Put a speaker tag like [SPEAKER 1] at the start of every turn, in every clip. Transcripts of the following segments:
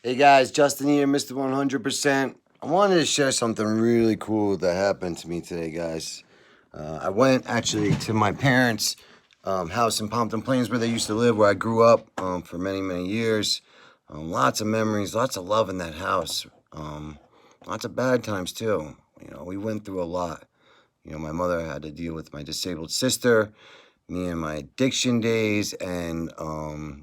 [SPEAKER 1] Hey guys, Justin here, Mr. 100%. I wanted to share something really cool that happened to me today, guys. I went actually to my parents' house in Pompton Plains where they used to live, where I grew up for many, many years. Lots of memories, lots of love in that house. Lots of bad times too. We went through a lot. My mother had to deal with my disabled sister, me and my addiction days, and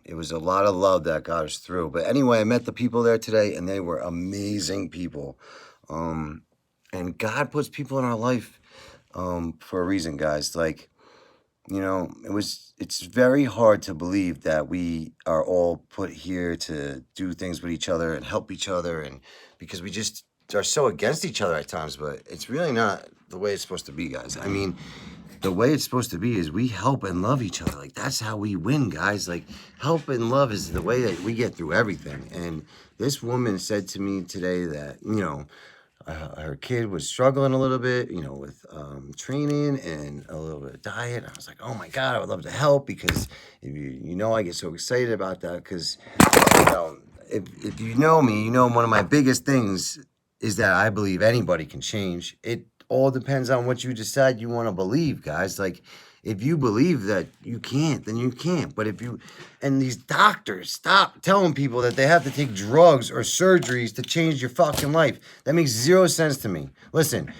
[SPEAKER 1] it was a lot of love that got us through. But anyway, I met the people there today, and they were amazing people. And God puts people in our life for a reason, guys. Like, it's very hard to believe that we are all put here to do things with each other and help each other, and because we just are so against each other at times, but it's really not the way it's supposed to be, guys. I mean, the way it's supposed to be is we help and love each other. Like, that's how we win, guys. Like, help and love is the way that we get through everything. And this woman said to me today that, her kid was struggling a little bit, with training and a little bit of diet. I was like, oh my God, I would love to help, because I get so excited about that because, if you know me, one of my biggest things is that I believe anybody can change. It all depends on what you decide you want to believe, guys. Like, if you believe that you can't, then you can't. But and these doctors, stop telling people that they have to take drugs or surgeries to change your fucking life. That makes zero sense to me. Listen,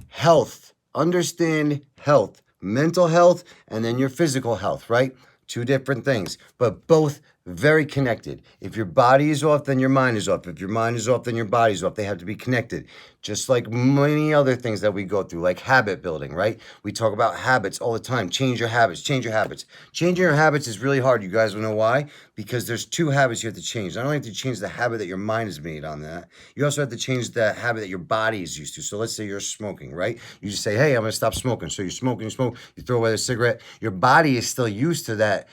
[SPEAKER 1] health, understand health, mental health, and then your physical health, right? Two different things, but both very connected. If your body is off, then your mind is off. If your mind is off, then your body's off. They have to be connected. Just like many other things that we go through, like habit building, right? We talk about habits all the time. Change your habits, change your habits. Changing your habits is really hard. You guys will know why? Because there's two habits you have to change. Not only have to change the habit that your mind is made on that, you also have to change the habit that your body is used to. So let's say you're smoking, right? You just say, hey, I'm gonna stop smoking. So you're smoking, you throw away the cigarette. Your body is still used to that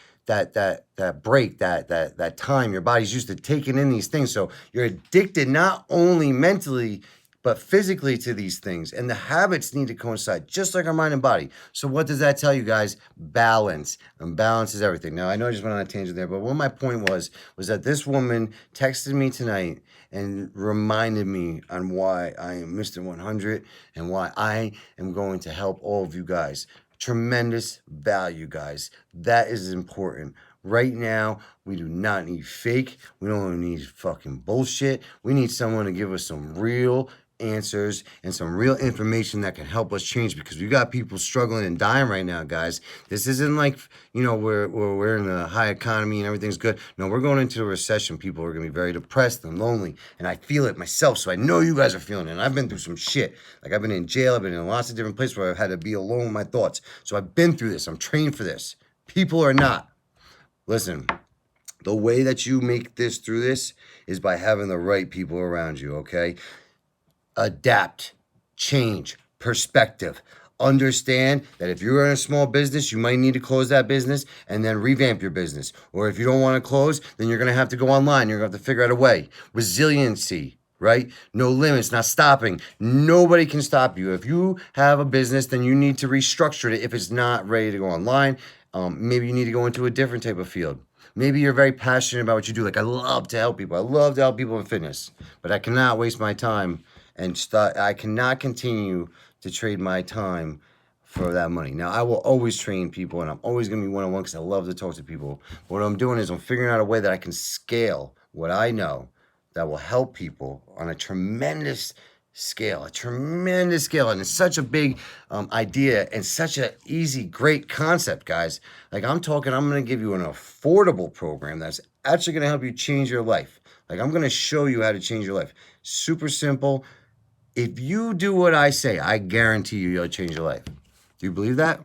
[SPEAKER 1] break, that time. Your body's used to taking in these things. So you're addicted not only mentally but physically to these things, and the habits need to coincide, just like our mind and body. So what does that tell you, guys? Balance. And balance is everything. Now, I know I just went on a tangent there, but what my point was that this woman texted me tonight and reminded me on why I am Mr. 100 and why I am going to help all of you guys. Tremendous value, guys. That is important. Right now, we do not need fake. We don't need fucking bullshit. We need someone to give us some real answers and some real information that can help us change, because we got people struggling and dying right now, guys. This isn't like, we're in a high economy and everything's good. No, we're going into a recession. People are going to be very depressed and lonely, and I feel it myself, so I know you guys are feeling it. And I've been through some shit. Like, I've been in jail. I've been in lots of different places where I've had to be alone with my thoughts. So I've been through this. I'm trained for this. People are not. Listen, the way that you make this through this is by having the right people around you, okay? Adapt, change, perspective. Understand that if you're in a small business, you might need to close that business and then revamp your business. Or if you don't want to close, then you're going to have to go online. You're going to have to figure out a way. Resiliency, right? No limits, not stopping. Nobody can stop you. If you have a business, then you need to restructure it if it's not ready to go online. Maybe you need to go into a different type of field. Maybe you're very passionate about what you do. Like, I love to help people. I love to help people in fitness, but I cannot waste my time I cannot continue to trade my time for that money. Now, I will always train people, and I'm always going to be one-on-one because I love to talk to people. What I'm doing is I'm figuring out a way that I can scale what I know that will help people on a tremendous scale. And it's such a big idea and such an easy, great concept, guys. Like, I'm going to give you an affordable program that's actually going to help you change your life. Like, I'm going to show you how to change your life. Super simple. If you do what I say, I guarantee you'll change your life. Do you believe that?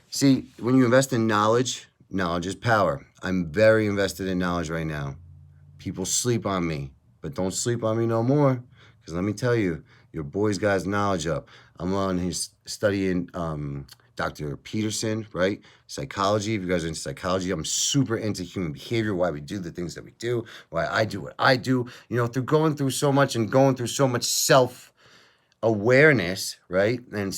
[SPEAKER 1] See, when you invest in knowledge, knowledge is power. I'm very invested in knowledge right now. People sleep on me, but don't sleep on me no more. Because let me tell you, your boy's got his knowledge up. I'm on his studying Dr. Peterson, right? Psychology. If you guys are into psychology, I'm super into human behavior, why we do the things that we do, why I do what I do. Through going through so much and going through so much self awareness, right? And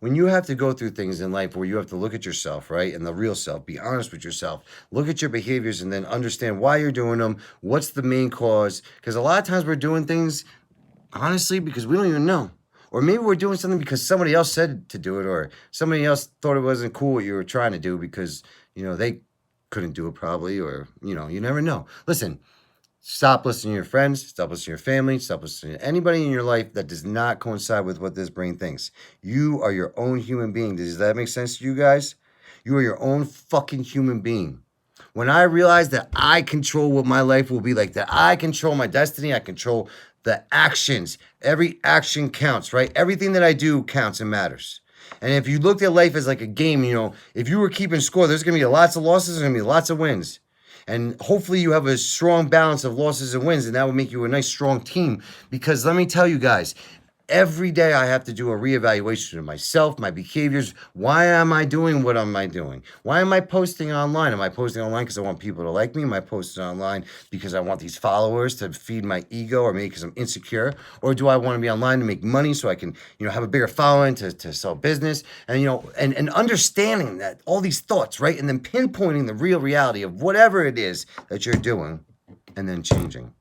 [SPEAKER 1] when you have to go through things in life where you have to look at yourself, right? And the real self, be honest with yourself, look at your behaviors and then understand why you're doing them. What's the main cause? Because a lot of times we're doing things, honestly, because we don't even know. Or maybe we're doing something because somebody else said to do it, or somebody else thought it wasn't cool what you were trying to do because, they couldn't do it probably, or, you never know. Listen, stop listening to your friends, stop listening to your family, stop listening to anybody in your life that does not coincide with what this brain thinks. You are your own human being. Does that make sense to you guys? You are your own fucking human being. When I realized that I control what my life will be like, that I control my destiny, I control the actions. Every action counts, right? Everything that I do counts and matters. And if you looked at life as like a game, if you were keeping score, there's going to be lots of losses, there's going to be lots of wins. And hopefully you have a strong balance of losses and wins, and that will make you a nice, strong team. Because let me tell you guys, every day I have to do a reevaluation of myself, my behaviors. Why am I doing what am I doing? Why am I posting online? Am I posting online because I want people to like me? Am I posting online because I want these followers to feed my ego, or maybe because I'm insecure? Or do I want to be online to make money so I can, have a bigger following to sell business? And, and understanding that all these thoughts, right? And then pinpointing the real reality of whatever it is that you're doing and then changing.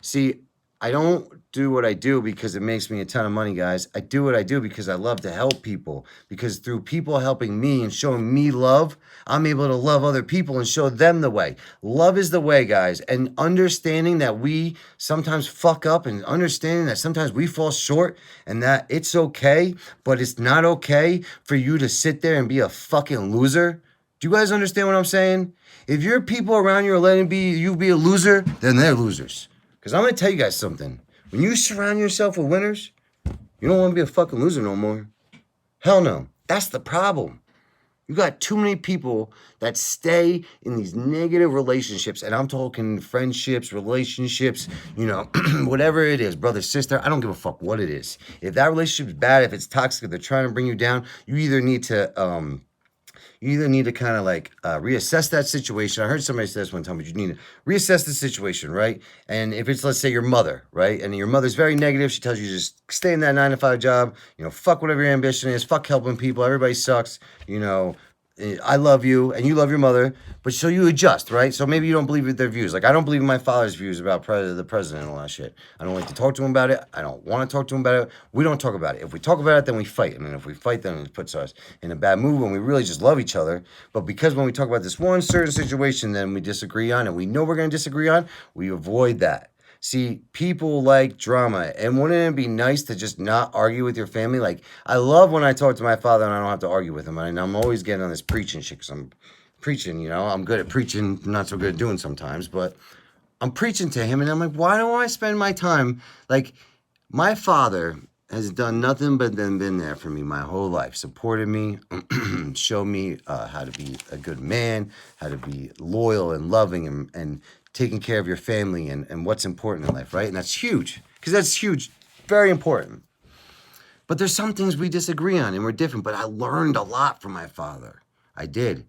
[SPEAKER 1] See, I don't do what I do because it makes me a ton of money, guys. I do what I do because I love to help people. Because through people helping me and showing me love, I'm able to love other people and show them the way. Love is the way, guys. And understanding that we sometimes fuck up, and understanding that sometimes we fall short, and that it's okay, but it's not okay for you to sit there and be a fucking loser. Do you guys understand what I'm saying? If your people around you are letting you be a loser, then they're losers. Because I'm going to tell you guys something. When you surround yourself with winners, you don't want to be a fucking loser no more. Hell no. That's the problem. You got too many people that stay in these negative relationships. And I'm talking friendships, relationships, whatever it is, brother, sister. I don't give a fuck what it is. If that relationship is bad, if it's toxic, if they're trying to bring you down, you either need to kind of like reassess that situation. I heard somebody say this one time, but you need to reassess the situation, right? And if it's, let's say, your mother, right? And your mother's very negative. She tells you just stay in that 9-to-5 job. Fuck whatever your ambition is. Fuck helping people. Everybody sucks. I love you and you love your mother, but so you adjust, right? So maybe you don't believe in their views. Like, I don't believe in my father's views about the president and all that shit. I don't like to talk to him about it. I don't want to talk to him about it. We don't talk about it. If we talk about it, then we fight. And then if we fight, then it puts us in a bad mood when we really just love each other. But because when we talk about this one certain situation, then we disagree on, and we know we're going to disagree on, we avoid that. See, people like drama, and wouldn't it be nice to just not argue with your family? Like, I love when I talk to my father and I don't have to argue with him. And I'm always getting on this preaching shit because I'm preaching, I'm good at preaching, not so good at doing sometimes, but I'm preaching to him, and I'm like, why don't I spend my time? Like, my father has done nothing but then been there for me my whole life, supported me, showed me how to be a good man, how to be loyal and loving, and taking care of your family and what's important in life, right? And that's huge, because that's huge, very important. But there's some things we disagree on and we're different, but I learned a lot from my father. I did.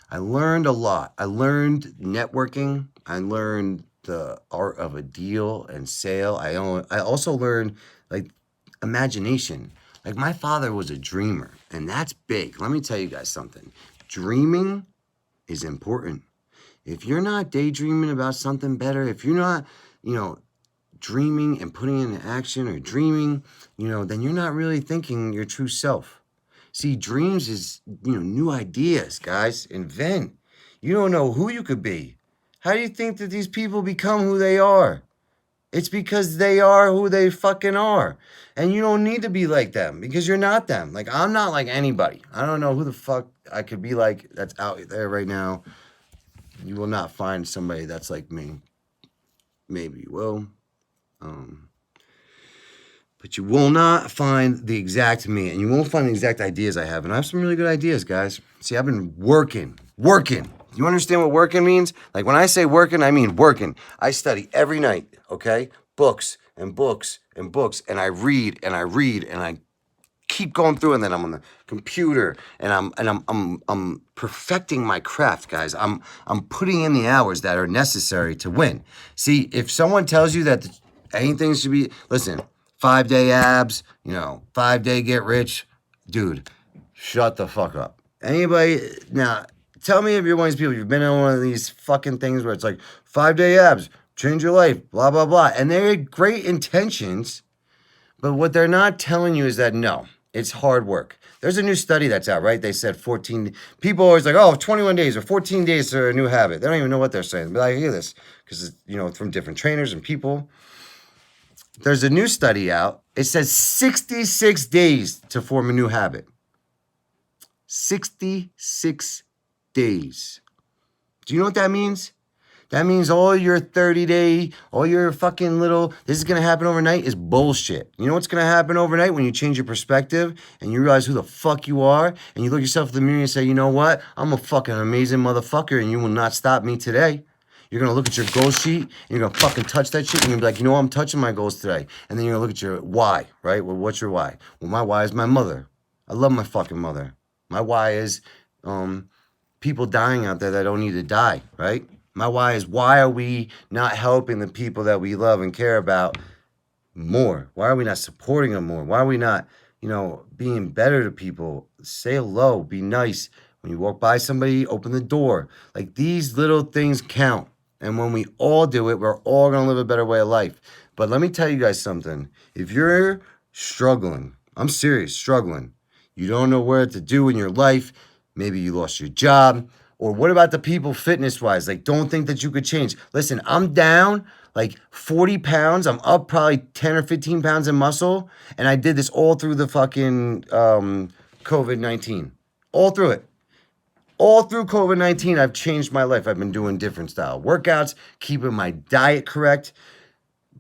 [SPEAKER 1] I learned a lot. I learned networking. I learned the art of a deal and sale. I also learned, like, imagination. Like, my father was a dreamer, and that's big. Let me tell you guys something. Dreaming is important. If you're not daydreaming about something better, if you're not, dreaming and putting into action, or dreaming, then you're not really thinking your true self. See, dreams is, new ideas, guys. Invent. You don't know who you could be. How do you think that these people become who they are? It's because they are who they fucking are. And you don't need to be like them, because you're not them. Like, I'm not like anybody. I don't know who the fuck I could be like that's out there right now. You will not find somebody that's like me. Maybe you will. But you will not find the exact me, and you won't find the exact ideas I have. And I have some really good ideas, guys. See, I've been working. You understand what working means? Like, when I say working, I mean working. I study every night, okay? Books and books and books, and I read and I read, and I keep going through, and then I'm on the computer, and I'm perfecting my craft, guys. I'm putting in the hours that are necessary to win. See, if someone tells you that anything should be, listen, 5-day abs, 5-day get rich. Dude, shut the fuck up. Anybody, now, tell me if you're one of these people, you've been on one of these fucking things where it's like 5-day abs, change your life, blah, blah, blah. And they're great intentions, but what they're not telling you is that no, it's hard work. There's a new study that's out, right? They said 14, people always like, oh, 21 days or 14 days to a new habit. They don't even know what they're saying. But I hear this because, it's from different trainers and people. There's a new study out. It says 66 days to form a new habit. 66 days. Do you know what that means? That means all your 30-day, all your fucking little, this is going to happen overnight is bullshit. You know what's going to happen overnight when you change your perspective and you realize who the fuck you are and you look yourself in the mirror and say, you know what? I'm a fucking amazing motherfucker and you will not stop me today. You're going to look at your goal sheet and you're going to fucking touch that shit and you're going to be like, I'm touching my goals today. And then you're going to look at your why, right? Well, what's your why? Well, my why is my mother. I love my fucking mother. My why is people dying out there that don't need to die, right? My why is, why are we not helping the people that we love and care about more? Why are we not supporting them more? Why are we not, being better to people? Say hello, be nice. When you walk by somebody, open the door. Like, these little things count. And when we all do it, we're all going to live a better way of life. But let me tell you guys something. If you're struggling, I'm serious, struggling, you don't know where to do in your life, maybe you lost your job, or what about the people fitness-wise? Like, don't think that you could change. Listen, I'm down like 40 pounds. I'm up probably 10 or 15 pounds in muscle, and I did this all through the fucking COVID-19. All through it. All through COVID-19, I've changed my life. I've been doing different style workouts, keeping my diet correct,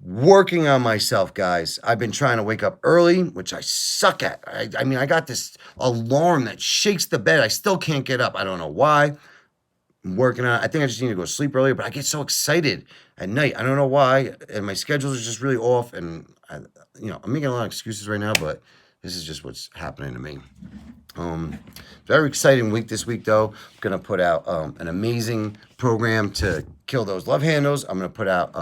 [SPEAKER 1] working on myself, guys. I've been trying to wake up early, which I suck at. I mean, I got this alarm that shakes the bed. I still can't get up. I don't know why. I'm working on it. I think I just need to go to sleep earlier, but I get so excited at night. I don't know why. And my schedules are just really off. And, I'm making a lot of excuses right now, but this is just what's happening to me. Very exciting week this week, though. I'm going to put out an amazing program to kill those love handles. I'm going to put out,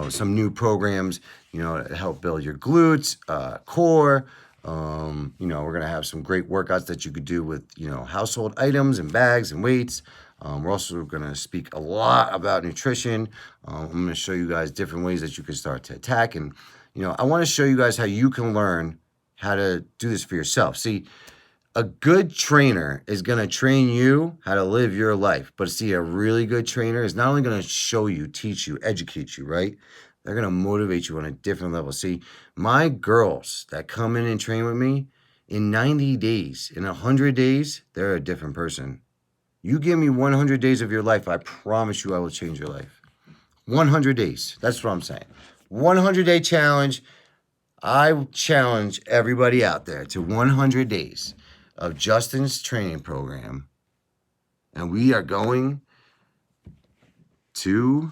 [SPEAKER 1] some new programs, to help build your glutes, core. We're going to have some great workouts that you could do with, household items and bags and weights. We're also going to speak a lot about nutrition. I'm going to show you guys different ways that you can start to attack. And, I want to show you guys how you can learn how to do this for yourself. See, a good trainer is going to train you how to live your life. But see, a really good trainer is not only going to show you, teach you, educate you, right? They're going to motivate you on a different level. See, my girls that come in and train with me, in 90 days, in 100 days, they're a different person. You give me 100 days of your life, I promise you I will change your life. 100 days. That's what I'm saying. 100-day challenge. I challenge everybody out there to 100 days of Justin's training program. And we are going to,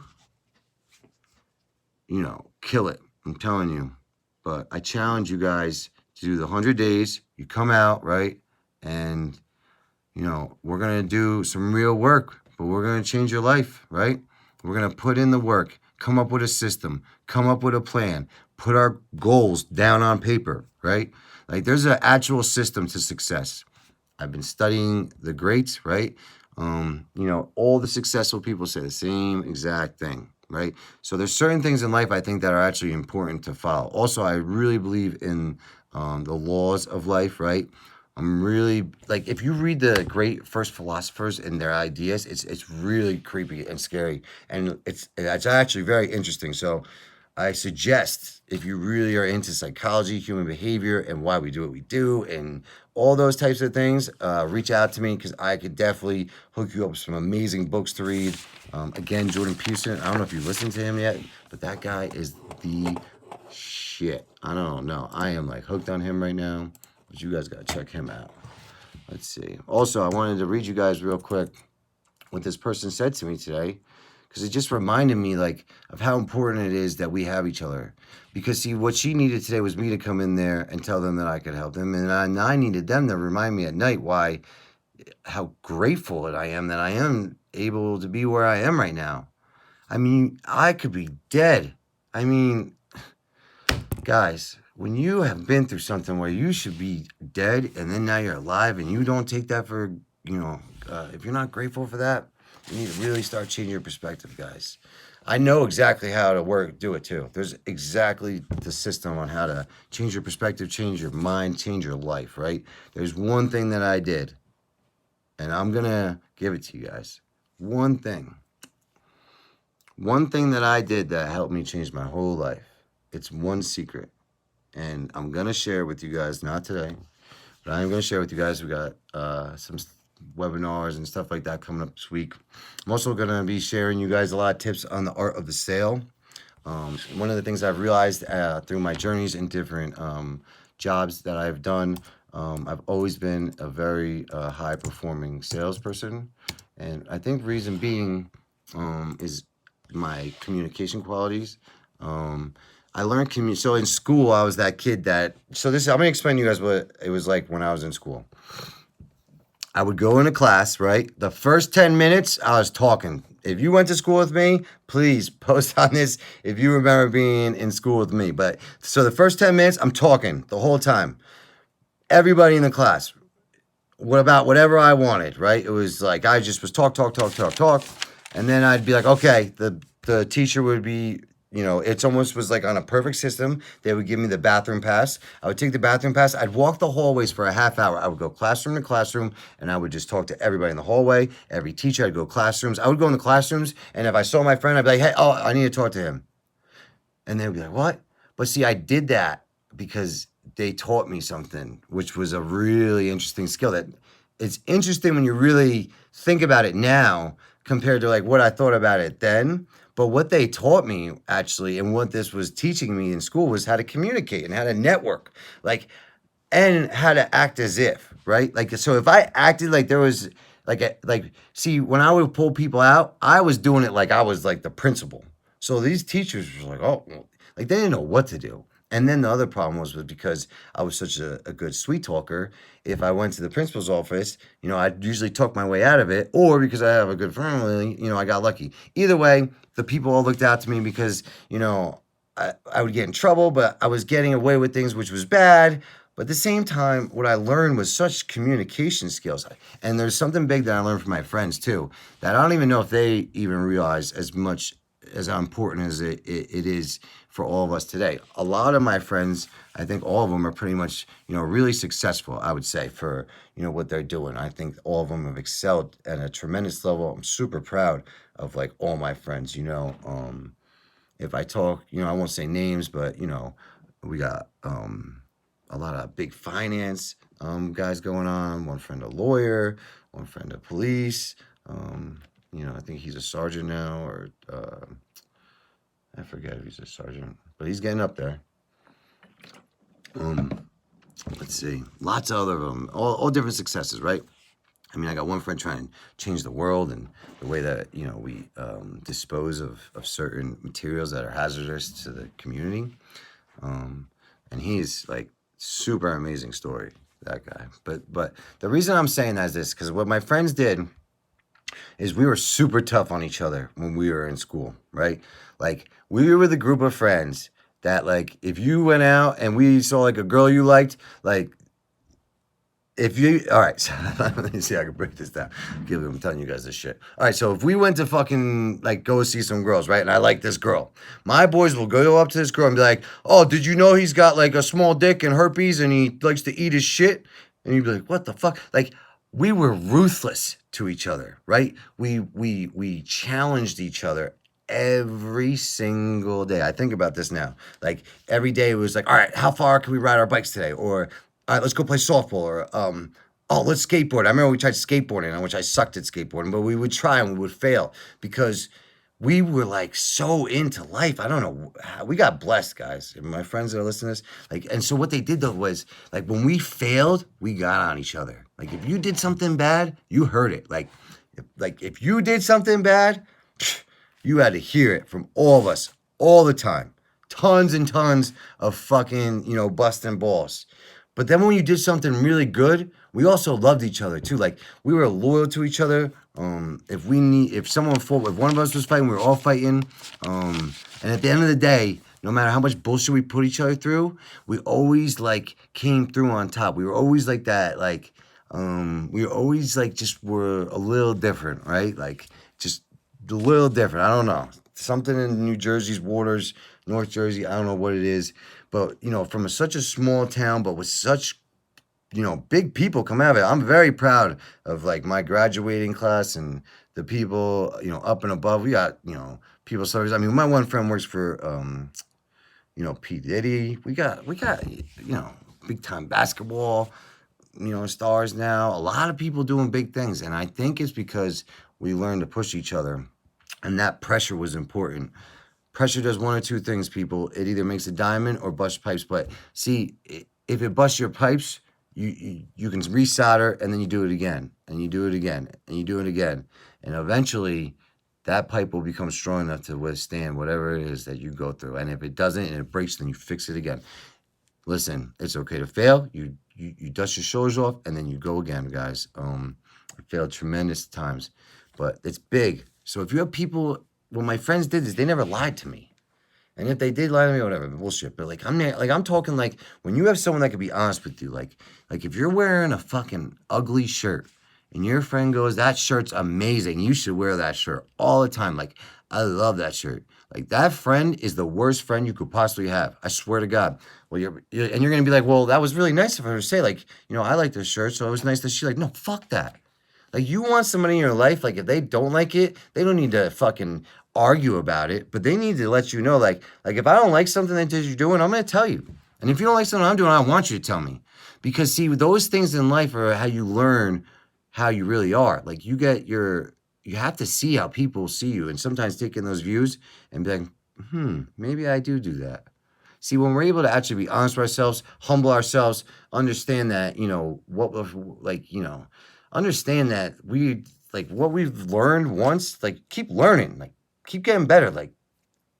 [SPEAKER 1] kill it. I'm telling you. But I challenge you guys to do the 100 days. You come out, right? And, we're going to do some real work, but we're going to change your life, right? We're going to put in the work, come up with a system, come up with a plan, put our goals down on paper, right? Like, there's an actual system to success. I've been studying the greats, right? All the successful people say the same exact thing, right? So there's certain things in life I think that are actually important to follow. Also, I really believe in the laws of life, right? I'm really, like, if you read the great first philosophers and their ideas, it's really creepy and scary. And it's actually very interesting. So I suggest, if you really are into psychology, human behavior, and why we do what we do, and all those types of things, reach out to me, because I could definitely hook you up with some amazing books to read. Again, Jordan Peterson, I don't know if you listened to him yet, but that guy is the shit. I don't know. I am like hooked on him right now, but you guys got to check him out. Let's see. Also, I wanted to read you guys real quick what this person said to me today, because it just reminded me, like, of how important it is that we have each other. Because, see, what she needed today was me to come in there and tell them that I could help them. And I needed them to remind me at night how grateful I am that I am able to be where I am right now. I mean, I could be dead. I mean, guys, when you have been through something where you should be dead and then now you're alive and you don't take that for, if you're not grateful for that, you need to really start changing your perspective, guys. I know exactly how to do it too. There's exactly the system on how to change your perspective, change your mind, change your life, right? There's one thing that I did, and I'm going to give it to you guys. One thing. One thing that I did that helped me change my whole life. It's one secret. And I'm going to share with you guys, not today, but I'm going to share with you guys. We got some webinars and stuff like that coming up this week. I'm also going to be sharing you guys a lot of tips on the art of the sale. One of the things I've realized through my journeys in different jobs that I've done, I've always been a very high performing salesperson. And I think reason being is my communication qualities. I learned so in school I was that kid that, I'm gonna explain to you guys what it was like when I was in school. I would go into class, right? The first 10 minutes I was talking. If you went to school with me, please post on this if you remember being in school with me. But so the first 10 minutes I'm talking the whole time. Everybody in the class, what about whatever I wanted, right? It was like I just was talk. And then I'd be like, okay, the teacher would be, it's almost was like on a perfect system. They would give me the bathroom pass. I would take the bathroom pass. I'd walk the hallways for a half hour. I would go classroom to classroom, and I would just talk to everybody in the hallway. Every teacher, I'd go classrooms. I would go in the classrooms, and if I saw my friend, I'd be like, hey, I need to talk to him. And they would be like, what? But see, I did that because they taught me something, which was a really interesting skill. That it's interesting when you really think about it now compared to like what I thought about it then. But what they taught me actually, and what this was teaching me in school, was how to communicate and how to network, and how to act as if, right? So if I acted like there was see, when I would pull people out, I was doing it like I was like the principal. So these teachers were like, oh, they didn't know what to do. And then the other problem was because I was such a good sweet talker. If I went to the principal's office, I'd usually talk my way out of it, or because I have a good family, I got lucky. Either way, the people all looked out to me because, I would get in trouble, but I was getting away with things, which was bad. But at the same time, what I learned was such communication skills. And there's something big that I learned from my friends too, that I don't even know if they even realize as much as how important as it is for all of us today. A lot of my friends, I think all of them are pretty much, really successful, I would say, for, what they're doing. I think all of them have excelled at a tremendous level. I'm super proud of like all my friends, if I talk, I won't say names, but, we got a lot of big finance guys going on. One friend a lawyer, one friend a police. I think he's a sergeant now, or I forget if he's a sergeant, but he's getting up there. Let's see, lots of other them, all different successes, right? I mean, I got one friend trying to change the world and the way that we dispose of certain materials that are hazardous to the community, and he's like super amazing story, that guy. But the reason I'm saying that is this, because what my friends did is we were super tough on each other when we were in school, right? Like, we were the group of friends that, like, if you went out and we saw, like, a girl you liked, like, all right, so let me see how I can break this down. I'm telling you guys this shit. All right, so if we went to fucking, like, go see some girls, right, and I like this girl, my boys will go up to this girl and be like, oh, did you know he's got, like, a small dick and herpes and he likes to eat his shit? And you'd be like, what the fuck? Like, we were ruthless to each other, right? We challenged each other every single day. I think about this now. Like, every day it was like, all right, how far can we ride our bikes today? Or, all right, let's go play softball. Or, oh, let's skateboard. I remember we tried skateboarding, which I sucked at skateboarding, but we would try and we would fail because we were like so into life. I don't know. We got blessed, guys. And my friends that are listening to this, like, and so what they did though was, like, when we failed, we got on each other. Like, if you did something bad, you heard it. Like if you did something bad, you had to hear it from all of us all the time. Tons and tons of fucking, busting balls. But then when you did something really good, we also loved each other too. Like, we were loyal to each other. If one of us was fighting, we were all fighting. And at the end of the day, no matter how much bullshit we put each other through, we always like came through on top. We were always like that, like we were always like just were a little different, right? Like just a little different. I don't know. Something in New Jersey's waters, North Jersey, I don't know what it is. But, you know, from such a small town, but with such, you know, big people come out of it. I'm very proud of like my graduating class and the people, you know, up and above. We got, you know, people service. I mean, my one friend works for you know, P. Diddy. We got, you know, big time basketball, you know, stars now. A lot of people doing big things. And I think it's because we learned to push each other. And that pressure was important. Pressure does one or two things, people. It either makes a diamond or busts pipes. But see, if it busts your pipes, you can resolder, and then you do it again, and you do it again, and you do it again. And eventually, that pipe will become strong enough to withstand whatever it is that you go through. And if it doesn't and it breaks, then you fix it again. Listen, it's okay to fail. You dust your shoulders off, and then you go again, guys. I failed tremendous times, but it's big. So if you have people, when my friends did this, they never lied to me. And if they did lie to me, whatever, bullshit. But like I'm talking like when you have someone that could be honest with you, like if you're wearing a fucking ugly shirt and your friend goes, that shirt's amazing, you should wear that shirt all the time. Like, I love that shirt. Like, that friend is the worst friend you could possibly have. I swear to God. Well, you're gonna be like, well, that was really nice of her to say, like, you know, I like this shirt, so it was nice that she like, no, fuck that. Like, you want somebody in your life, like, if they don't like it, they don't need to fucking argue about it, but they need to let you know, like if I don't like something that you're doing, I'm going to tell you. And if you don't like something I'm doing, I want you to tell me. Because, see, those things in life are how you learn how you really are. Like, you have to see how people see you, and sometimes take in those views and be like, maybe I do that. See, when we're able to actually be honest with ourselves, humble ourselves, understand that, you know, understand that what we've learned once, like, keep learning, like, keep getting better. Like,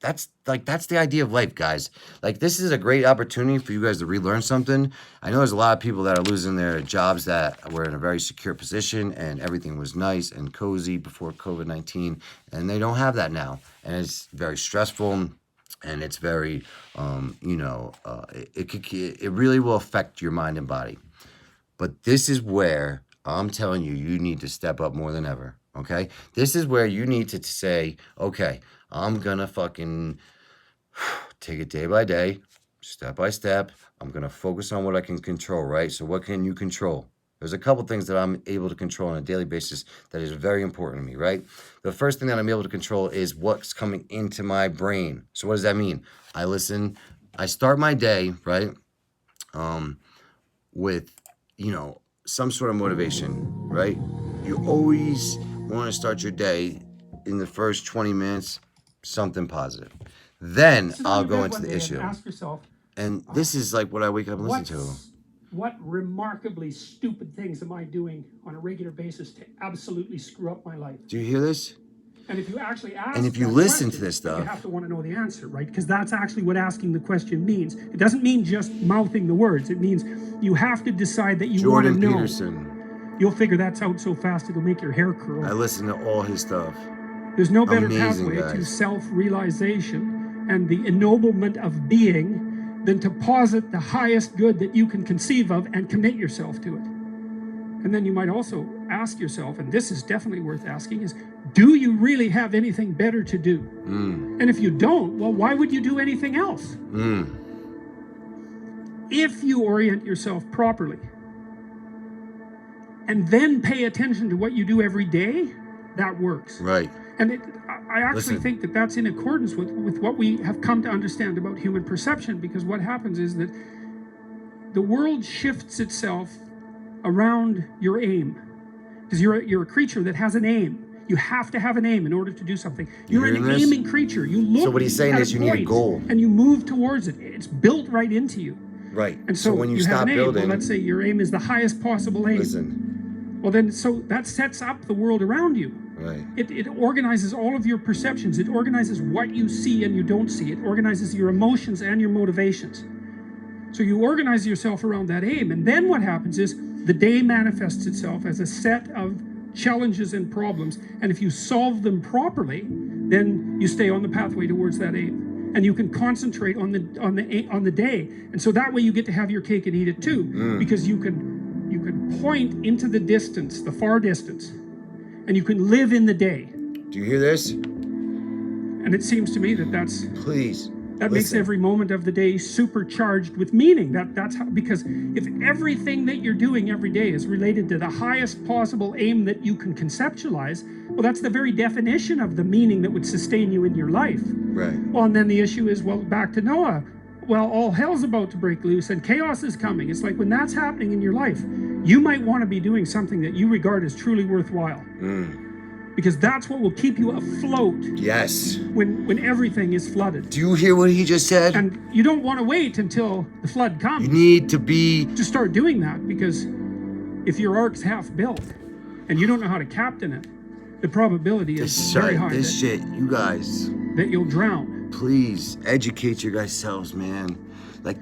[SPEAKER 1] that's the idea of life, guys. Like, this is a great opportunity for you guys to relearn something. I know there's a lot of people that are losing their jobs that were in a very secure position and everything was nice and cozy before COVID-19, and they don't have that now. And it's very stressful, and it's very, it really will affect your mind and body. But this is where I'm telling you, you need to step up more than ever, okay? This is where you need to say, okay, I'm gonna fucking take it day by day, step by step. I'm gonna focus on what I can control, right? So what can you control? There's a couple things that I'm able to control on a daily basis that is very important to me, right? The first thing that I'm able to control is what's coming into my brain. So what does that mean? I start my day, right, with, you know, some sort of motivation, right? You always want to start your day in the first 20 minutes, something positive. Then I'll go into the issue.
[SPEAKER 2] Ask yourself,
[SPEAKER 1] and this is like what I wake up and listen to.
[SPEAKER 2] What remarkably stupid things am I doing on a regular basis to absolutely screw up my life?
[SPEAKER 1] Do you hear this?
[SPEAKER 2] And if you actually ask,
[SPEAKER 1] and if you listen to this stuff,
[SPEAKER 2] you have to want to know the answer, right? Because that's actually what asking the question means. It doesn't mean just mouthing the words. It means you have to decide that you want to know.
[SPEAKER 1] Jordan Peterson.
[SPEAKER 2] You'll figure that's out so fast it'll make your hair curl.
[SPEAKER 1] I listen to all his stuff.
[SPEAKER 2] There's no better pathway to self-realization and the ennoblement of being than to posit the highest good that you can conceive of and commit yourself to it. And then you might also ask yourself, and this is definitely worth asking, is do you really have anything better to do? And if you don't, well, why would you do anything else? If you orient yourself properly and then pay attention to what you do every day, that works.
[SPEAKER 1] Right.
[SPEAKER 2] And I actually think that that's in accordance with what we have come to understand about human perception, because what happens is that the world shifts itself around your aim, because you're a creature that has an aim. You have to have an aim in order to do something. You're an aiming creature. You look.
[SPEAKER 1] So what he's saying is you need a goal,
[SPEAKER 2] and you move towards it. It's built right into you.
[SPEAKER 1] Right.
[SPEAKER 2] And so when you stop building, well, let's say your aim is the highest possible aim.
[SPEAKER 1] Listen.
[SPEAKER 2] Well, then so that sets up the world around you.
[SPEAKER 1] Right.
[SPEAKER 2] It organizes all of your perceptions. It organizes what you see and you don't see. It organizes your emotions and your motivations. So you organize yourself around that aim, and then what happens is the day manifests itself as a set of challenges and problems, and if you solve them properly, then you stay on the pathway towards that aim. and you can concentrate on the day, and so that way you get to have your cake and eat it too, because you can point into the distance, the far distance, and you can live in the day.
[SPEAKER 1] Do you hear this?
[SPEAKER 2] And it seems to me that
[SPEAKER 1] Please.
[SPEAKER 2] that makes every moment of the day supercharged with meaning. That's how, because if everything that you're doing every day is related to the highest possible aim that you can conceptualize, well, that's the very definition of the meaning that would sustain you in your life.
[SPEAKER 1] Right.
[SPEAKER 2] Well, and then the issue is, well, back to Noah. Well, all hell's about to break loose and chaos is coming. It's like when that's happening in your life, you might want to be doing something that you regard as truly worthwhile. Because that's what will keep you afloat.
[SPEAKER 1] Yes.
[SPEAKER 2] When everything is flooded.
[SPEAKER 1] Do you hear what he just said?
[SPEAKER 2] And you don't want to wait until the flood comes.
[SPEAKER 1] You need to
[SPEAKER 2] start doing that, because if your ark's half built and you don't know how to captain it, the probability is very high
[SPEAKER 1] you guys,
[SPEAKER 2] that you'll drown.
[SPEAKER 1] please educate yourselves, man. Like,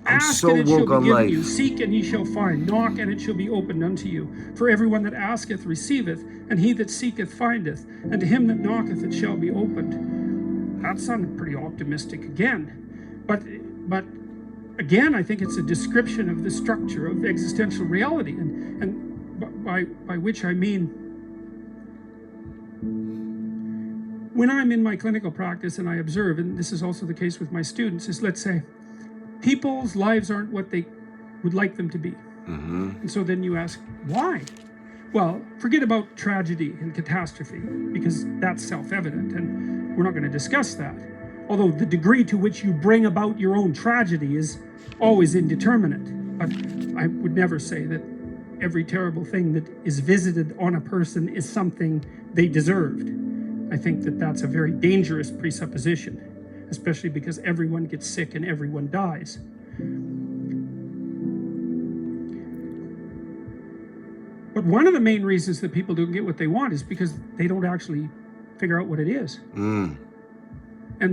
[SPEAKER 1] I'm
[SPEAKER 2] Ask
[SPEAKER 1] so
[SPEAKER 2] and it shall
[SPEAKER 1] woke
[SPEAKER 2] be
[SPEAKER 1] on
[SPEAKER 2] given
[SPEAKER 1] life.
[SPEAKER 2] you. Seek and ye shall find. Knock and it shall be opened unto you. For everyone that asketh receiveth, and he that seeketh findeth, and to him that knocketh it shall be opened. That sounded pretty optimistic again. But again, I think it's a description of the structure of existential reality, and by which I mean, when I'm in my clinical practice and I observe, and this is also the case with my students, is, let's say, people's lives aren't what they would like them to be. And so then you ask, why? Well, forget about tragedy and catastrophe, because that's self-evident, and we're not going to discuss that. Although the degree to which you bring about your own tragedy is always indeterminate. But I would never say that every terrible thing that is visited on a person is something they deserved. I think that that's a very dangerous presupposition, especially because everyone gets sick and everyone dies. But one of the main reasons that people don't get what they want is because they don't actually figure out what it is. And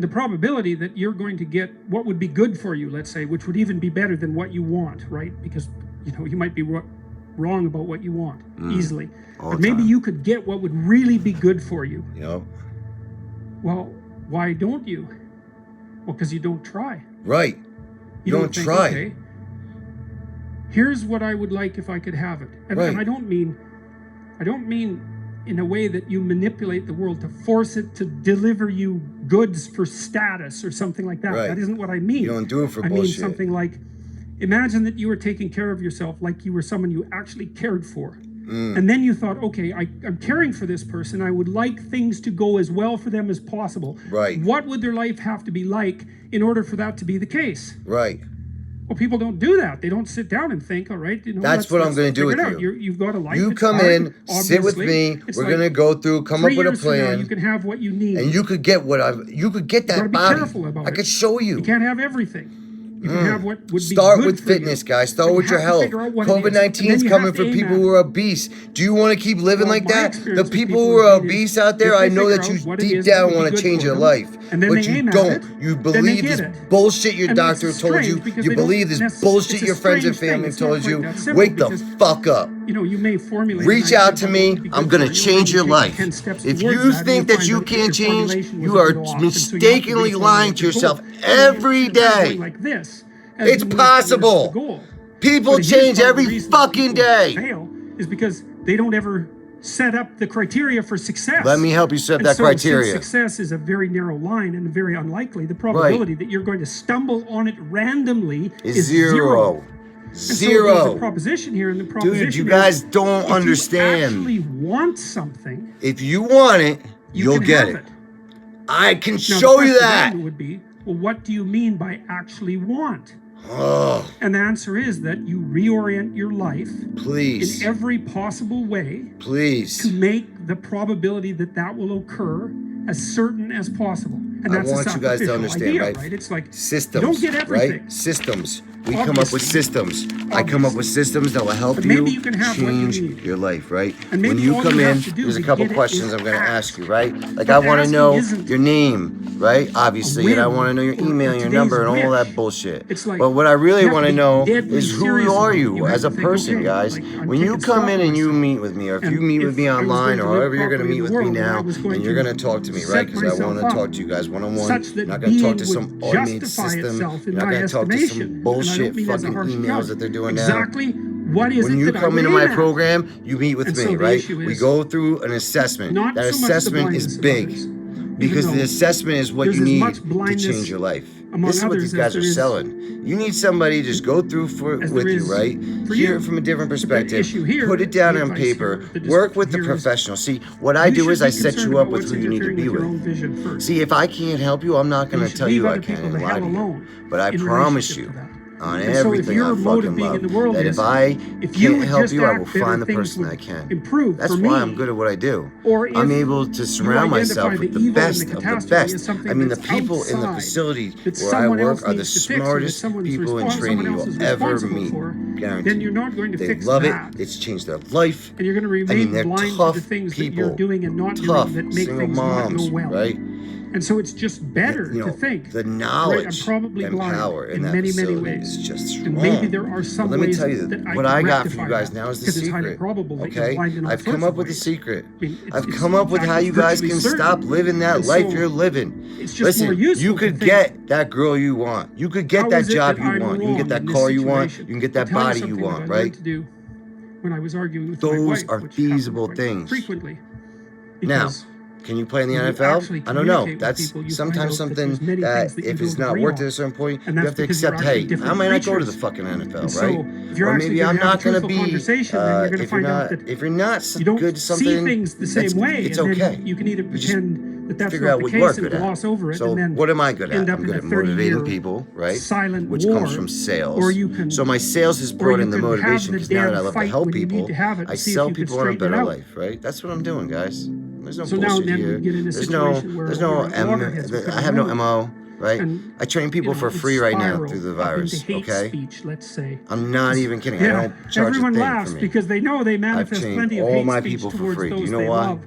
[SPEAKER 2] the probability that you're going to get what would be good for you, let's say, which would even be better than what you want, right? Because, you might be wrong about what you want easily. But maybe you could get what would really be good for you. Well, why don't you? Well, because you don't try.
[SPEAKER 1] Right. You don't
[SPEAKER 2] think,
[SPEAKER 1] try.
[SPEAKER 2] Okay, here's what I would like if I could have it. And,
[SPEAKER 1] Right.
[SPEAKER 2] and I don't mean in a way that you manipulate the world to force it to deliver you goods for status or something like that.
[SPEAKER 1] Right.
[SPEAKER 2] That isn't what I mean.
[SPEAKER 1] You don't do it for
[SPEAKER 2] I
[SPEAKER 1] bullshit.
[SPEAKER 2] mean something like, imagine that you were taking care of yourself like you were someone you actually cared for. And then you thought, okay, I'm caring for this person. I would like things to go as well for them as possible.
[SPEAKER 1] Right.
[SPEAKER 2] What would their life have to be like in order for that to be the case?
[SPEAKER 1] Right.
[SPEAKER 2] Well, people don't do that. They don't sit down and think, all right,
[SPEAKER 1] That's what I'm going to do with
[SPEAKER 2] you.
[SPEAKER 1] you.
[SPEAKER 2] You've got a life.
[SPEAKER 1] You
[SPEAKER 2] it's
[SPEAKER 1] come
[SPEAKER 2] hard,
[SPEAKER 1] in, sit with
[SPEAKER 2] obviously.
[SPEAKER 1] me.
[SPEAKER 2] It's
[SPEAKER 1] We're
[SPEAKER 2] like
[SPEAKER 1] going to go through, come
[SPEAKER 2] 3
[SPEAKER 1] up with a
[SPEAKER 2] years from now,
[SPEAKER 1] plan.
[SPEAKER 2] you can have what you need.
[SPEAKER 1] And you could get you could get
[SPEAKER 2] gotta
[SPEAKER 1] that
[SPEAKER 2] be
[SPEAKER 1] body.
[SPEAKER 2] careful about
[SPEAKER 1] I
[SPEAKER 2] it.
[SPEAKER 1] could show you.
[SPEAKER 2] You can't have everything. You can have what would be
[SPEAKER 1] Start
[SPEAKER 2] good
[SPEAKER 1] with
[SPEAKER 2] for you.
[SPEAKER 1] fitness, guys. Start
[SPEAKER 2] But you
[SPEAKER 1] with your
[SPEAKER 2] have to
[SPEAKER 1] health.
[SPEAKER 2] figure out what it is. And
[SPEAKER 1] COVID-19
[SPEAKER 2] then
[SPEAKER 1] is
[SPEAKER 2] you
[SPEAKER 1] coming
[SPEAKER 2] have
[SPEAKER 1] for
[SPEAKER 2] to aim
[SPEAKER 1] people
[SPEAKER 2] at
[SPEAKER 1] who are obese. Do you want to keep living
[SPEAKER 2] Well,
[SPEAKER 1] like
[SPEAKER 2] my
[SPEAKER 1] that?
[SPEAKER 2] experience
[SPEAKER 1] The
[SPEAKER 2] with
[SPEAKER 1] people
[SPEAKER 2] people
[SPEAKER 1] who are
[SPEAKER 2] with
[SPEAKER 1] obese
[SPEAKER 2] it
[SPEAKER 1] out there,
[SPEAKER 2] if they
[SPEAKER 1] I know that
[SPEAKER 2] figure
[SPEAKER 1] you
[SPEAKER 2] out what it
[SPEAKER 1] deep
[SPEAKER 2] is that
[SPEAKER 1] down
[SPEAKER 2] would be
[SPEAKER 1] want to
[SPEAKER 2] good
[SPEAKER 1] change
[SPEAKER 2] for
[SPEAKER 1] your
[SPEAKER 2] them,
[SPEAKER 1] life.
[SPEAKER 2] and then
[SPEAKER 1] But
[SPEAKER 2] they
[SPEAKER 1] you
[SPEAKER 2] aim at
[SPEAKER 1] don't.
[SPEAKER 2] it,
[SPEAKER 1] You
[SPEAKER 2] then they
[SPEAKER 1] believe
[SPEAKER 2] get
[SPEAKER 1] this
[SPEAKER 2] it.
[SPEAKER 1] bullshit your
[SPEAKER 2] And
[SPEAKER 1] doctor
[SPEAKER 2] it's
[SPEAKER 1] told
[SPEAKER 2] strange
[SPEAKER 1] you.
[SPEAKER 2] because
[SPEAKER 1] You
[SPEAKER 2] they don't
[SPEAKER 1] believe this
[SPEAKER 2] necess-
[SPEAKER 1] bullshit
[SPEAKER 2] it's a
[SPEAKER 1] your friends and
[SPEAKER 2] strange thing.
[SPEAKER 1] family
[SPEAKER 2] It's not
[SPEAKER 1] told
[SPEAKER 2] quite
[SPEAKER 1] you.
[SPEAKER 2] that simple
[SPEAKER 1] Wake the
[SPEAKER 2] because,
[SPEAKER 1] fuck up.
[SPEAKER 2] You may formulate
[SPEAKER 1] Reach
[SPEAKER 2] an idea
[SPEAKER 1] out
[SPEAKER 2] of
[SPEAKER 1] to
[SPEAKER 2] what
[SPEAKER 1] me.
[SPEAKER 2] would be
[SPEAKER 1] I'm
[SPEAKER 2] good
[SPEAKER 1] going
[SPEAKER 2] for
[SPEAKER 1] to
[SPEAKER 2] you,
[SPEAKER 1] change
[SPEAKER 2] and
[SPEAKER 1] your
[SPEAKER 2] take
[SPEAKER 1] life.
[SPEAKER 2] 10 steps
[SPEAKER 1] If
[SPEAKER 2] towards
[SPEAKER 1] you
[SPEAKER 2] that, and
[SPEAKER 1] think
[SPEAKER 2] you'll
[SPEAKER 1] that you
[SPEAKER 2] find
[SPEAKER 1] can't
[SPEAKER 2] your
[SPEAKER 1] change,
[SPEAKER 2] formulation was
[SPEAKER 1] you
[SPEAKER 2] a
[SPEAKER 1] are
[SPEAKER 2] bit off, and so you have to
[SPEAKER 1] mistakenly
[SPEAKER 2] reformulate
[SPEAKER 1] lying to
[SPEAKER 2] your goal.
[SPEAKER 1] yourself
[SPEAKER 2] And
[SPEAKER 1] every
[SPEAKER 2] you're kind of
[SPEAKER 1] day.
[SPEAKER 2] going like this as
[SPEAKER 1] It's
[SPEAKER 2] you move towards
[SPEAKER 1] possible.
[SPEAKER 2] the goal.
[SPEAKER 1] People
[SPEAKER 2] But here's
[SPEAKER 1] change
[SPEAKER 2] part of the
[SPEAKER 1] every
[SPEAKER 2] reason that
[SPEAKER 1] fucking
[SPEAKER 2] people
[SPEAKER 1] day.
[SPEAKER 2] fail is because they don't ever set up the criteria for success.
[SPEAKER 1] Let me help you set
[SPEAKER 2] And
[SPEAKER 1] that
[SPEAKER 2] so,
[SPEAKER 1] criteria.
[SPEAKER 2] Since success is a very narrow line and very unlikely, the probability that you're going to stumble on it randomly is zero. And so there's a proposition here, and the proposition
[SPEAKER 1] Dude, you
[SPEAKER 2] is,
[SPEAKER 1] guys don't
[SPEAKER 2] if
[SPEAKER 1] understand.
[SPEAKER 2] you actually want something,
[SPEAKER 1] If you want it, you'll
[SPEAKER 2] can
[SPEAKER 1] get
[SPEAKER 2] have
[SPEAKER 1] it. I can
[SPEAKER 2] Now,
[SPEAKER 1] show
[SPEAKER 2] the
[SPEAKER 1] you
[SPEAKER 2] question
[SPEAKER 1] that.
[SPEAKER 2] then would be, well, what do you mean by actually want?
[SPEAKER 1] Oh,
[SPEAKER 2] And the answer is that you reorient your life
[SPEAKER 1] please.
[SPEAKER 2] in every possible way to
[SPEAKER 1] Please.
[SPEAKER 2] make the probability that that will occur as certain as possible. And
[SPEAKER 1] I
[SPEAKER 2] that's
[SPEAKER 1] want
[SPEAKER 2] a
[SPEAKER 1] you guys to
[SPEAKER 2] sacrificial
[SPEAKER 1] understand,
[SPEAKER 2] idea,
[SPEAKER 1] right?
[SPEAKER 2] right? It's like
[SPEAKER 1] Systems,
[SPEAKER 2] you don't get everything.
[SPEAKER 1] right? Systems. We come up with systems. I come up with systems that will help
[SPEAKER 2] But
[SPEAKER 1] you
[SPEAKER 2] maybe you can have what you
[SPEAKER 1] change
[SPEAKER 2] need.
[SPEAKER 1] your life, right?
[SPEAKER 2] And
[SPEAKER 1] When
[SPEAKER 2] maybe
[SPEAKER 1] you
[SPEAKER 2] all
[SPEAKER 1] come
[SPEAKER 2] you
[SPEAKER 1] in,
[SPEAKER 2] have to do
[SPEAKER 1] there's a
[SPEAKER 2] to
[SPEAKER 1] couple
[SPEAKER 2] get it
[SPEAKER 1] questions
[SPEAKER 2] is
[SPEAKER 1] I'm going to
[SPEAKER 2] ask.
[SPEAKER 1] ask you, right? Like,
[SPEAKER 2] But
[SPEAKER 1] I want to
[SPEAKER 2] asking
[SPEAKER 1] know
[SPEAKER 2] isn't
[SPEAKER 1] your name, right? Obviously, and I want to know your
[SPEAKER 2] whim or
[SPEAKER 1] email, your
[SPEAKER 2] today's
[SPEAKER 1] number, and all that
[SPEAKER 2] wish.
[SPEAKER 1] bullshit.
[SPEAKER 2] It's like,
[SPEAKER 1] But what I really
[SPEAKER 2] you have
[SPEAKER 1] want
[SPEAKER 2] to
[SPEAKER 1] to
[SPEAKER 2] be
[SPEAKER 1] know
[SPEAKER 2] deadly
[SPEAKER 1] is who
[SPEAKER 2] serious
[SPEAKER 1] are
[SPEAKER 2] about it.
[SPEAKER 1] you
[SPEAKER 2] You have
[SPEAKER 1] as
[SPEAKER 2] to
[SPEAKER 1] a
[SPEAKER 2] think,
[SPEAKER 1] person,
[SPEAKER 2] okay,
[SPEAKER 1] guys.
[SPEAKER 2] like, I'm
[SPEAKER 1] When you
[SPEAKER 2] kicking
[SPEAKER 1] come
[SPEAKER 2] stock
[SPEAKER 1] in
[SPEAKER 2] of
[SPEAKER 1] and you
[SPEAKER 2] myself.
[SPEAKER 1] meet with me, or if you
[SPEAKER 2] And
[SPEAKER 1] meet with me
[SPEAKER 2] if I was
[SPEAKER 1] online,
[SPEAKER 2] going to
[SPEAKER 1] or
[SPEAKER 2] live
[SPEAKER 1] however you're going to
[SPEAKER 2] properly
[SPEAKER 1] meet
[SPEAKER 2] in the
[SPEAKER 1] with me
[SPEAKER 2] world, then I
[SPEAKER 1] now,
[SPEAKER 2] was going
[SPEAKER 1] and you're
[SPEAKER 2] to
[SPEAKER 1] going to talk to me,
[SPEAKER 2] set
[SPEAKER 1] right? Because I want to
[SPEAKER 2] myself
[SPEAKER 1] talk
[SPEAKER 2] up
[SPEAKER 1] to you guys one-on-one.
[SPEAKER 2] such that
[SPEAKER 1] You're not going to talk
[SPEAKER 2] being
[SPEAKER 1] to
[SPEAKER 2] would
[SPEAKER 1] some automated
[SPEAKER 2] justify
[SPEAKER 1] system.
[SPEAKER 2] itself in
[SPEAKER 1] You're not
[SPEAKER 2] my
[SPEAKER 1] going to talk to
[SPEAKER 2] estimation.
[SPEAKER 1] some
[SPEAKER 2] And I don't
[SPEAKER 1] bullshit
[SPEAKER 2] mean as a
[SPEAKER 1] fucking
[SPEAKER 2] harsh
[SPEAKER 1] emails
[SPEAKER 2] note.
[SPEAKER 1] that they're doing now.
[SPEAKER 2] Exactly what is
[SPEAKER 1] When
[SPEAKER 2] it
[SPEAKER 1] you
[SPEAKER 2] that I
[SPEAKER 1] come
[SPEAKER 2] would
[SPEAKER 1] into
[SPEAKER 2] aim
[SPEAKER 1] my
[SPEAKER 2] at?
[SPEAKER 1] program, you meet with
[SPEAKER 2] And
[SPEAKER 1] me,
[SPEAKER 2] so the
[SPEAKER 1] right?
[SPEAKER 2] issue
[SPEAKER 1] We
[SPEAKER 2] is
[SPEAKER 1] go through an assessment.
[SPEAKER 2] not
[SPEAKER 1] That
[SPEAKER 2] so much the
[SPEAKER 1] assessment is
[SPEAKER 2] blindness of
[SPEAKER 1] big
[SPEAKER 2] others,
[SPEAKER 1] because
[SPEAKER 2] even
[SPEAKER 1] the
[SPEAKER 2] though
[SPEAKER 1] assessment is what
[SPEAKER 2] there's
[SPEAKER 1] you
[SPEAKER 2] as
[SPEAKER 1] need
[SPEAKER 2] much
[SPEAKER 1] to
[SPEAKER 2] blindness
[SPEAKER 1] change your life.
[SPEAKER 2] among
[SPEAKER 1] This is what
[SPEAKER 2] others
[SPEAKER 1] these
[SPEAKER 2] as
[SPEAKER 1] guys are
[SPEAKER 2] there is
[SPEAKER 1] selling. You need somebody to just go through
[SPEAKER 2] as there
[SPEAKER 1] with you,
[SPEAKER 2] is
[SPEAKER 1] right?
[SPEAKER 2] for
[SPEAKER 1] Hear
[SPEAKER 2] you.
[SPEAKER 1] it from a different
[SPEAKER 2] But the
[SPEAKER 1] perspective.
[SPEAKER 2] issue here,
[SPEAKER 1] Put it down
[SPEAKER 2] the
[SPEAKER 1] on
[SPEAKER 2] advice
[SPEAKER 1] paper.
[SPEAKER 2] here, the
[SPEAKER 1] Work
[SPEAKER 2] discussion
[SPEAKER 1] with the
[SPEAKER 2] here is
[SPEAKER 1] professional. See, what I
[SPEAKER 2] you
[SPEAKER 1] do
[SPEAKER 2] should
[SPEAKER 1] is
[SPEAKER 2] be
[SPEAKER 1] I set
[SPEAKER 2] concerned
[SPEAKER 1] you up
[SPEAKER 2] about
[SPEAKER 1] with
[SPEAKER 2] what's
[SPEAKER 1] who you need to
[SPEAKER 2] interfering
[SPEAKER 1] be
[SPEAKER 2] with your
[SPEAKER 1] with.
[SPEAKER 2] own vision first.
[SPEAKER 1] See, if I can't help you, I'm not
[SPEAKER 2] And
[SPEAKER 1] going
[SPEAKER 2] you
[SPEAKER 1] to
[SPEAKER 2] should
[SPEAKER 1] tell
[SPEAKER 2] leave
[SPEAKER 1] you I
[SPEAKER 2] other
[SPEAKER 1] can't
[SPEAKER 2] people
[SPEAKER 1] and
[SPEAKER 2] the
[SPEAKER 1] lie
[SPEAKER 2] hell
[SPEAKER 1] to you.
[SPEAKER 2] alone
[SPEAKER 1] But I
[SPEAKER 2] in
[SPEAKER 1] promise
[SPEAKER 2] relationship
[SPEAKER 1] you,
[SPEAKER 2] to that.
[SPEAKER 1] on
[SPEAKER 2] And so if
[SPEAKER 1] everything
[SPEAKER 2] your
[SPEAKER 1] I
[SPEAKER 2] mode
[SPEAKER 1] fucking
[SPEAKER 2] of being
[SPEAKER 1] love,
[SPEAKER 2] in the world
[SPEAKER 1] that
[SPEAKER 2] is,
[SPEAKER 1] if I
[SPEAKER 2] if you
[SPEAKER 1] can't
[SPEAKER 2] would
[SPEAKER 1] help
[SPEAKER 2] just
[SPEAKER 1] you, I will
[SPEAKER 2] act better,
[SPEAKER 1] find the
[SPEAKER 2] things
[SPEAKER 1] person
[SPEAKER 2] would
[SPEAKER 1] that can.
[SPEAKER 2] improve
[SPEAKER 1] That's
[SPEAKER 2] for
[SPEAKER 1] why
[SPEAKER 2] me.
[SPEAKER 1] I'm good at what I do.
[SPEAKER 2] Or
[SPEAKER 1] I'm
[SPEAKER 2] if
[SPEAKER 1] able to
[SPEAKER 2] you
[SPEAKER 1] surround
[SPEAKER 2] identify
[SPEAKER 1] myself with
[SPEAKER 2] the
[SPEAKER 1] the
[SPEAKER 2] evil and the
[SPEAKER 1] best of the
[SPEAKER 2] catastrophe
[SPEAKER 1] best.
[SPEAKER 2] as something
[SPEAKER 1] I mean, the
[SPEAKER 2] that's
[SPEAKER 1] people in the
[SPEAKER 2] outside,
[SPEAKER 1] facility
[SPEAKER 2] that
[SPEAKER 1] where I
[SPEAKER 2] someone
[SPEAKER 1] work
[SPEAKER 2] else
[SPEAKER 1] are the
[SPEAKER 2] needs to fix or that
[SPEAKER 1] smartest
[SPEAKER 2] someone's
[SPEAKER 1] people in
[SPEAKER 2] someone
[SPEAKER 1] training
[SPEAKER 2] else is
[SPEAKER 1] you'll ever
[SPEAKER 2] responsible
[SPEAKER 1] meet.
[SPEAKER 2] for, then
[SPEAKER 1] Guaranteed.
[SPEAKER 2] you're not going to
[SPEAKER 1] They
[SPEAKER 2] fix
[SPEAKER 1] love it.
[SPEAKER 2] that.
[SPEAKER 1] It's changed their life.
[SPEAKER 2] And you're going to
[SPEAKER 1] I
[SPEAKER 2] remain
[SPEAKER 1] mean, they're
[SPEAKER 2] blind to
[SPEAKER 1] tough
[SPEAKER 2] the things that you're
[SPEAKER 1] people,
[SPEAKER 2] doing and not
[SPEAKER 1] tough
[SPEAKER 2] doing that make
[SPEAKER 1] single
[SPEAKER 2] things not go
[SPEAKER 1] moms,
[SPEAKER 2] well.
[SPEAKER 1] right?
[SPEAKER 2] And so it's just better
[SPEAKER 1] You
[SPEAKER 2] to
[SPEAKER 1] know,
[SPEAKER 2] think,
[SPEAKER 1] the
[SPEAKER 2] right, I'm
[SPEAKER 1] knowledge
[SPEAKER 2] probably
[SPEAKER 1] and
[SPEAKER 2] blind
[SPEAKER 1] power in
[SPEAKER 2] in
[SPEAKER 1] that
[SPEAKER 2] many, many
[SPEAKER 1] facility
[SPEAKER 2] ways.
[SPEAKER 1] is just strong.
[SPEAKER 2] And maybe there are some
[SPEAKER 1] But let me
[SPEAKER 2] ways
[SPEAKER 1] tell you,
[SPEAKER 2] that
[SPEAKER 1] what
[SPEAKER 2] I
[SPEAKER 1] I
[SPEAKER 2] can
[SPEAKER 1] got for you
[SPEAKER 2] rectify
[SPEAKER 1] guys
[SPEAKER 2] that,
[SPEAKER 1] now is the
[SPEAKER 2] because it's highly
[SPEAKER 1] secret.
[SPEAKER 2] probable that you're
[SPEAKER 1] Okay,
[SPEAKER 2] blind in all
[SPEAKER 1] I've
[SPEAKER 2] sorts
[SPEAKER 1] come
[SPEAKER 2] of
[SPEAKER 1] up with the
[SPEAKER 2] ways.
[SPEAKER 1] secret.
[SPEAKER 2] I mean,
[SPEAKER 1] I've
[SPEAKER 2] it's
[SPEAKER 1] come up
[SPEAKER 2] in
[SPEAKER 1] with
[SPEAKER 2] fact,
[SPEAKER 1] how
[SPEAKER 2] it's
[SPEAKER 1] you guys
[SPEAKER 2] virtually
[SPEAKER 1] can
[SPEAKER 2] certain.
[SPEAKER 1] stop living that
[SPEAKER 2] And
[SPEAKER 1] life
[SPEAKER 2] so
[SPEAKER 1] you're living.
[SPEAKER 2] it's just more
[SPEAKER 1] Listen,
[SPEAKER 2] useful
[SPEAKER 1] you
[SPEAKER 2] to
[SPEAKER 1] could
[SPEAKER 2] think,
[SPEAKER 1] get that girl you want. You could get
[SPEAKER 2] how
[SPEAKER 1] that
[SPEAKER 2] is it
[SPEAKER 1] job
[SPEAKER 2] that
[SPEAKER 1] you
[SPEAKER 2] I'm
[SPEAKER 1] want. You can get
[SPEAKER 2] wrong
[SPEAKER 1] that
[SPEAKER 2] in this
[SPEAKER 1] car you want.
[SPEAKER 2] situation?
[SPEAKER 1] You can get
[SPEAKER 2] I'll
[SPEAKER 1] that
[SPEAKER 2] tell you
[SPEAKER 1] body you
[SPEAKER 2] something
[SPEAKER 1] want,
[SPEAKER 2] that I learned
[SPEAKER 1] right?
[SPEAKER 2] to do when I was arguing with my
[SPEAKER 1] Those
[SPEAKER 2] wife,
[SPEAKER 1] are
[SPEAKER 2] which
[SPEAKER 1] feasible
[SPEAKER 2] happened quite
[SPEAKER 1] things.
[SPEAKER 2] frequently.
[SPEAKER 1] Now,
[SPEAKER 2] Because
[SPEAKER 1] can you play in the
[SPEAKER 2] when you
[SPEAKER 1] NFL?
[SPEAKER 2] actually
[SPEAKER 1] I don't know.
[SPEAKER 2] communicate with
[SPEAKER 1] That's
[SPEAKER 2] people, you find
[SPEAKER 1] sometimes
[SPEAKER 2] out that
[SPEAKER 1] something
[SPEAKER 2] there's many
[SPEAKER 1] that
[SPEAKER 2] things that you
[SPEAKER 1] if it's
[SPEAKER 2] don't
[SPEAKER 1] not
[SPEAKER 2] agree
[SPEAKER 1] worked
[SPEAKER 2] on.
[SPEAKER 1] at a certain point,
[SPEAKER 2] And
[SPEAKER 1] you
[SPEAKER 2] that's
[SPEAKER 1] have to
[SPEAKER 2] because you're
[SPEAKER 1] accept,
[SPEAKER 2] actually
[SPEAKER 1] hey, I
[SPEAKER 2] different
[SPEAKER 1] might not go to the
[SPEAKER 2] creatures.
[SPEAKER 1] fucking
[SPEAKER 2] And
[SPEAKER 1] NFL,
[SPEAKER 2] so
[SPEAKER 1] right?
[SPEAKER 2] if you're
[SPEAKER 1] Or
[SPEAKER 2] actually
[SPEAKER 1] maybe
[SPEAKER 2] going
[SPEAKER 1] I'm
[SPEAKER 2] to have a
[SPEAKER 1] not going to
[SPEAKER 2] truthful
[SPEAKER 1] be,
[SPEAKER 2] conversation, then you're going to
[SPEAKER 1] if you're
[SPEAKER 2] find out
[SPEAKER 1] not,
[SPEAKER 2] that
[SPEAKER 1] if you're not
[SPEAKER 2] you don't
[SPEAKER 1] good at
[SPEAKER 2] see
[SPEAKER 1] something,
[SPEAKER 2] things the same way,
[SPEAKER 1] it's
[SPEAKER 2] and
[SPEAKER 1] okay.
[SPEAKER 2] then you can either
[SPEAKER 1] You just
[SPEAKER 2] pretend that that's
[SPEAKER 1] figure
[SPEAKER 2] not
[SPEAKER 1] out
[SPEAKER 2] the
[SPEAKER 1] what you are
[SPEAKER 2] case and
[SPEAKER 1] good at.
[SPEAKER 2] gloss over it,
[SPEAKER 1] So
[SPEAKER 2] and then
[SPEAKER 1] what am I good
[SPEAKER 2] end
[SPEAKER 1] at?
[SPEAKER 2] up
[SPEAKER 1] I'm
[SPEAKER 2] in
[SPEAKER 1] good
[SPEAKER 2] a
[SPEAKER 1] at motivating
[SPEAKER 2] 30-year
[SPEAKER 1] people, right?
[SPEAKER 2] silent
[SPEAKER 1] Which
[SPEAKER 2] war,
[SPEAKER 1] comes from sales.
[SPEAKER 2] or you can,
[SPEAKER 1] So my sales has
[SPEAKER 2] or
[SPEAKER 1] brought
[SPEAKER 2] you
[SPEAKER 1] in the
[SPEAKER 2] can have
[SPEAKER 1] motivation
[SPEAKER 2] the
[SPEAKER 1] because now that I
[SPEAKER 2] damn
[SPEAKER 1] love to
[SPEAKER 2] fight
[SPEAKER 1] help
[SPEAKER 2] when you need
[SPEAKER 1] people,
[SPEAKER 2] to have it
[SPEAKER 1] I
[SPEAKER 2] and see if
[SPEAKER 1] sell
[SPEAKER 2] you can
[SPEAKER 1] people on a
[SPEAKER 2] straighten it
[SPEAKER 1] better
[SPEAKER 2] out.
[SPEAKER 1] life, right? That's what I'm doing, guys. There's no
[SPEAKER 2] So now
[SPEAKER 1] bullshit
[SPEAKER 2] and then
[SPEAKER 1] here.
[SPEAKER 2] we'd get in a
[SPEAKER 1] There's no,
[SPEAKER 2] situation where
[SPEAKER 1] there's
[SPEAKER 2] we
[SPEAKER 1] no,
[SPEAKER 2] were at loggerheads with
[SPEAKER 1] I have no
[SPEAKER 2] one
[SPEAKER 1] MO, right?
[SPEAKER 2] and
[SPEAKER 1] I train people for
[SPEAKER 2] it would
[SPEAKER 1] free right now
[SPEAKER 2] spiral
[SPEAKER 1] through the
[SPEAKER 2] up
[SPEAKER 1] virus,
[SPEAKER 2] into hate
[SPEAKER 1] okay?
[SPEAKER 2] speech, let's say.
[SPEAKER 1] I'm not even kidding. I
[SPEAKER 2] Yeah,
[SPEAKER 1] don't charge
[SPEAKER 2] everyone
[SPEAKER 1] a thing
[SPEAKER 2] laughs
[SPEAKER 1] for me.
[SPEAKER 2] because they know they
[SPEAKER 1] I've
[SPEAKER 2] manifest
[SPEAKER 1] trained
[SPEAKER 2] plenty of
[SPEAKER 1] all
[SPEAKER 2] hate
[SPEAKER 1] my
[SPEAKER 2] speech
[SPEAKER 1] people for
[SPEAKER 2] towards
[SPEAKER 1] free. Do
[SPEAKER 2] those
[SPEAKER 1] you know
[SPEAKER 2] they
[SPEAKER 1] why?
[SPEAKER 2] love.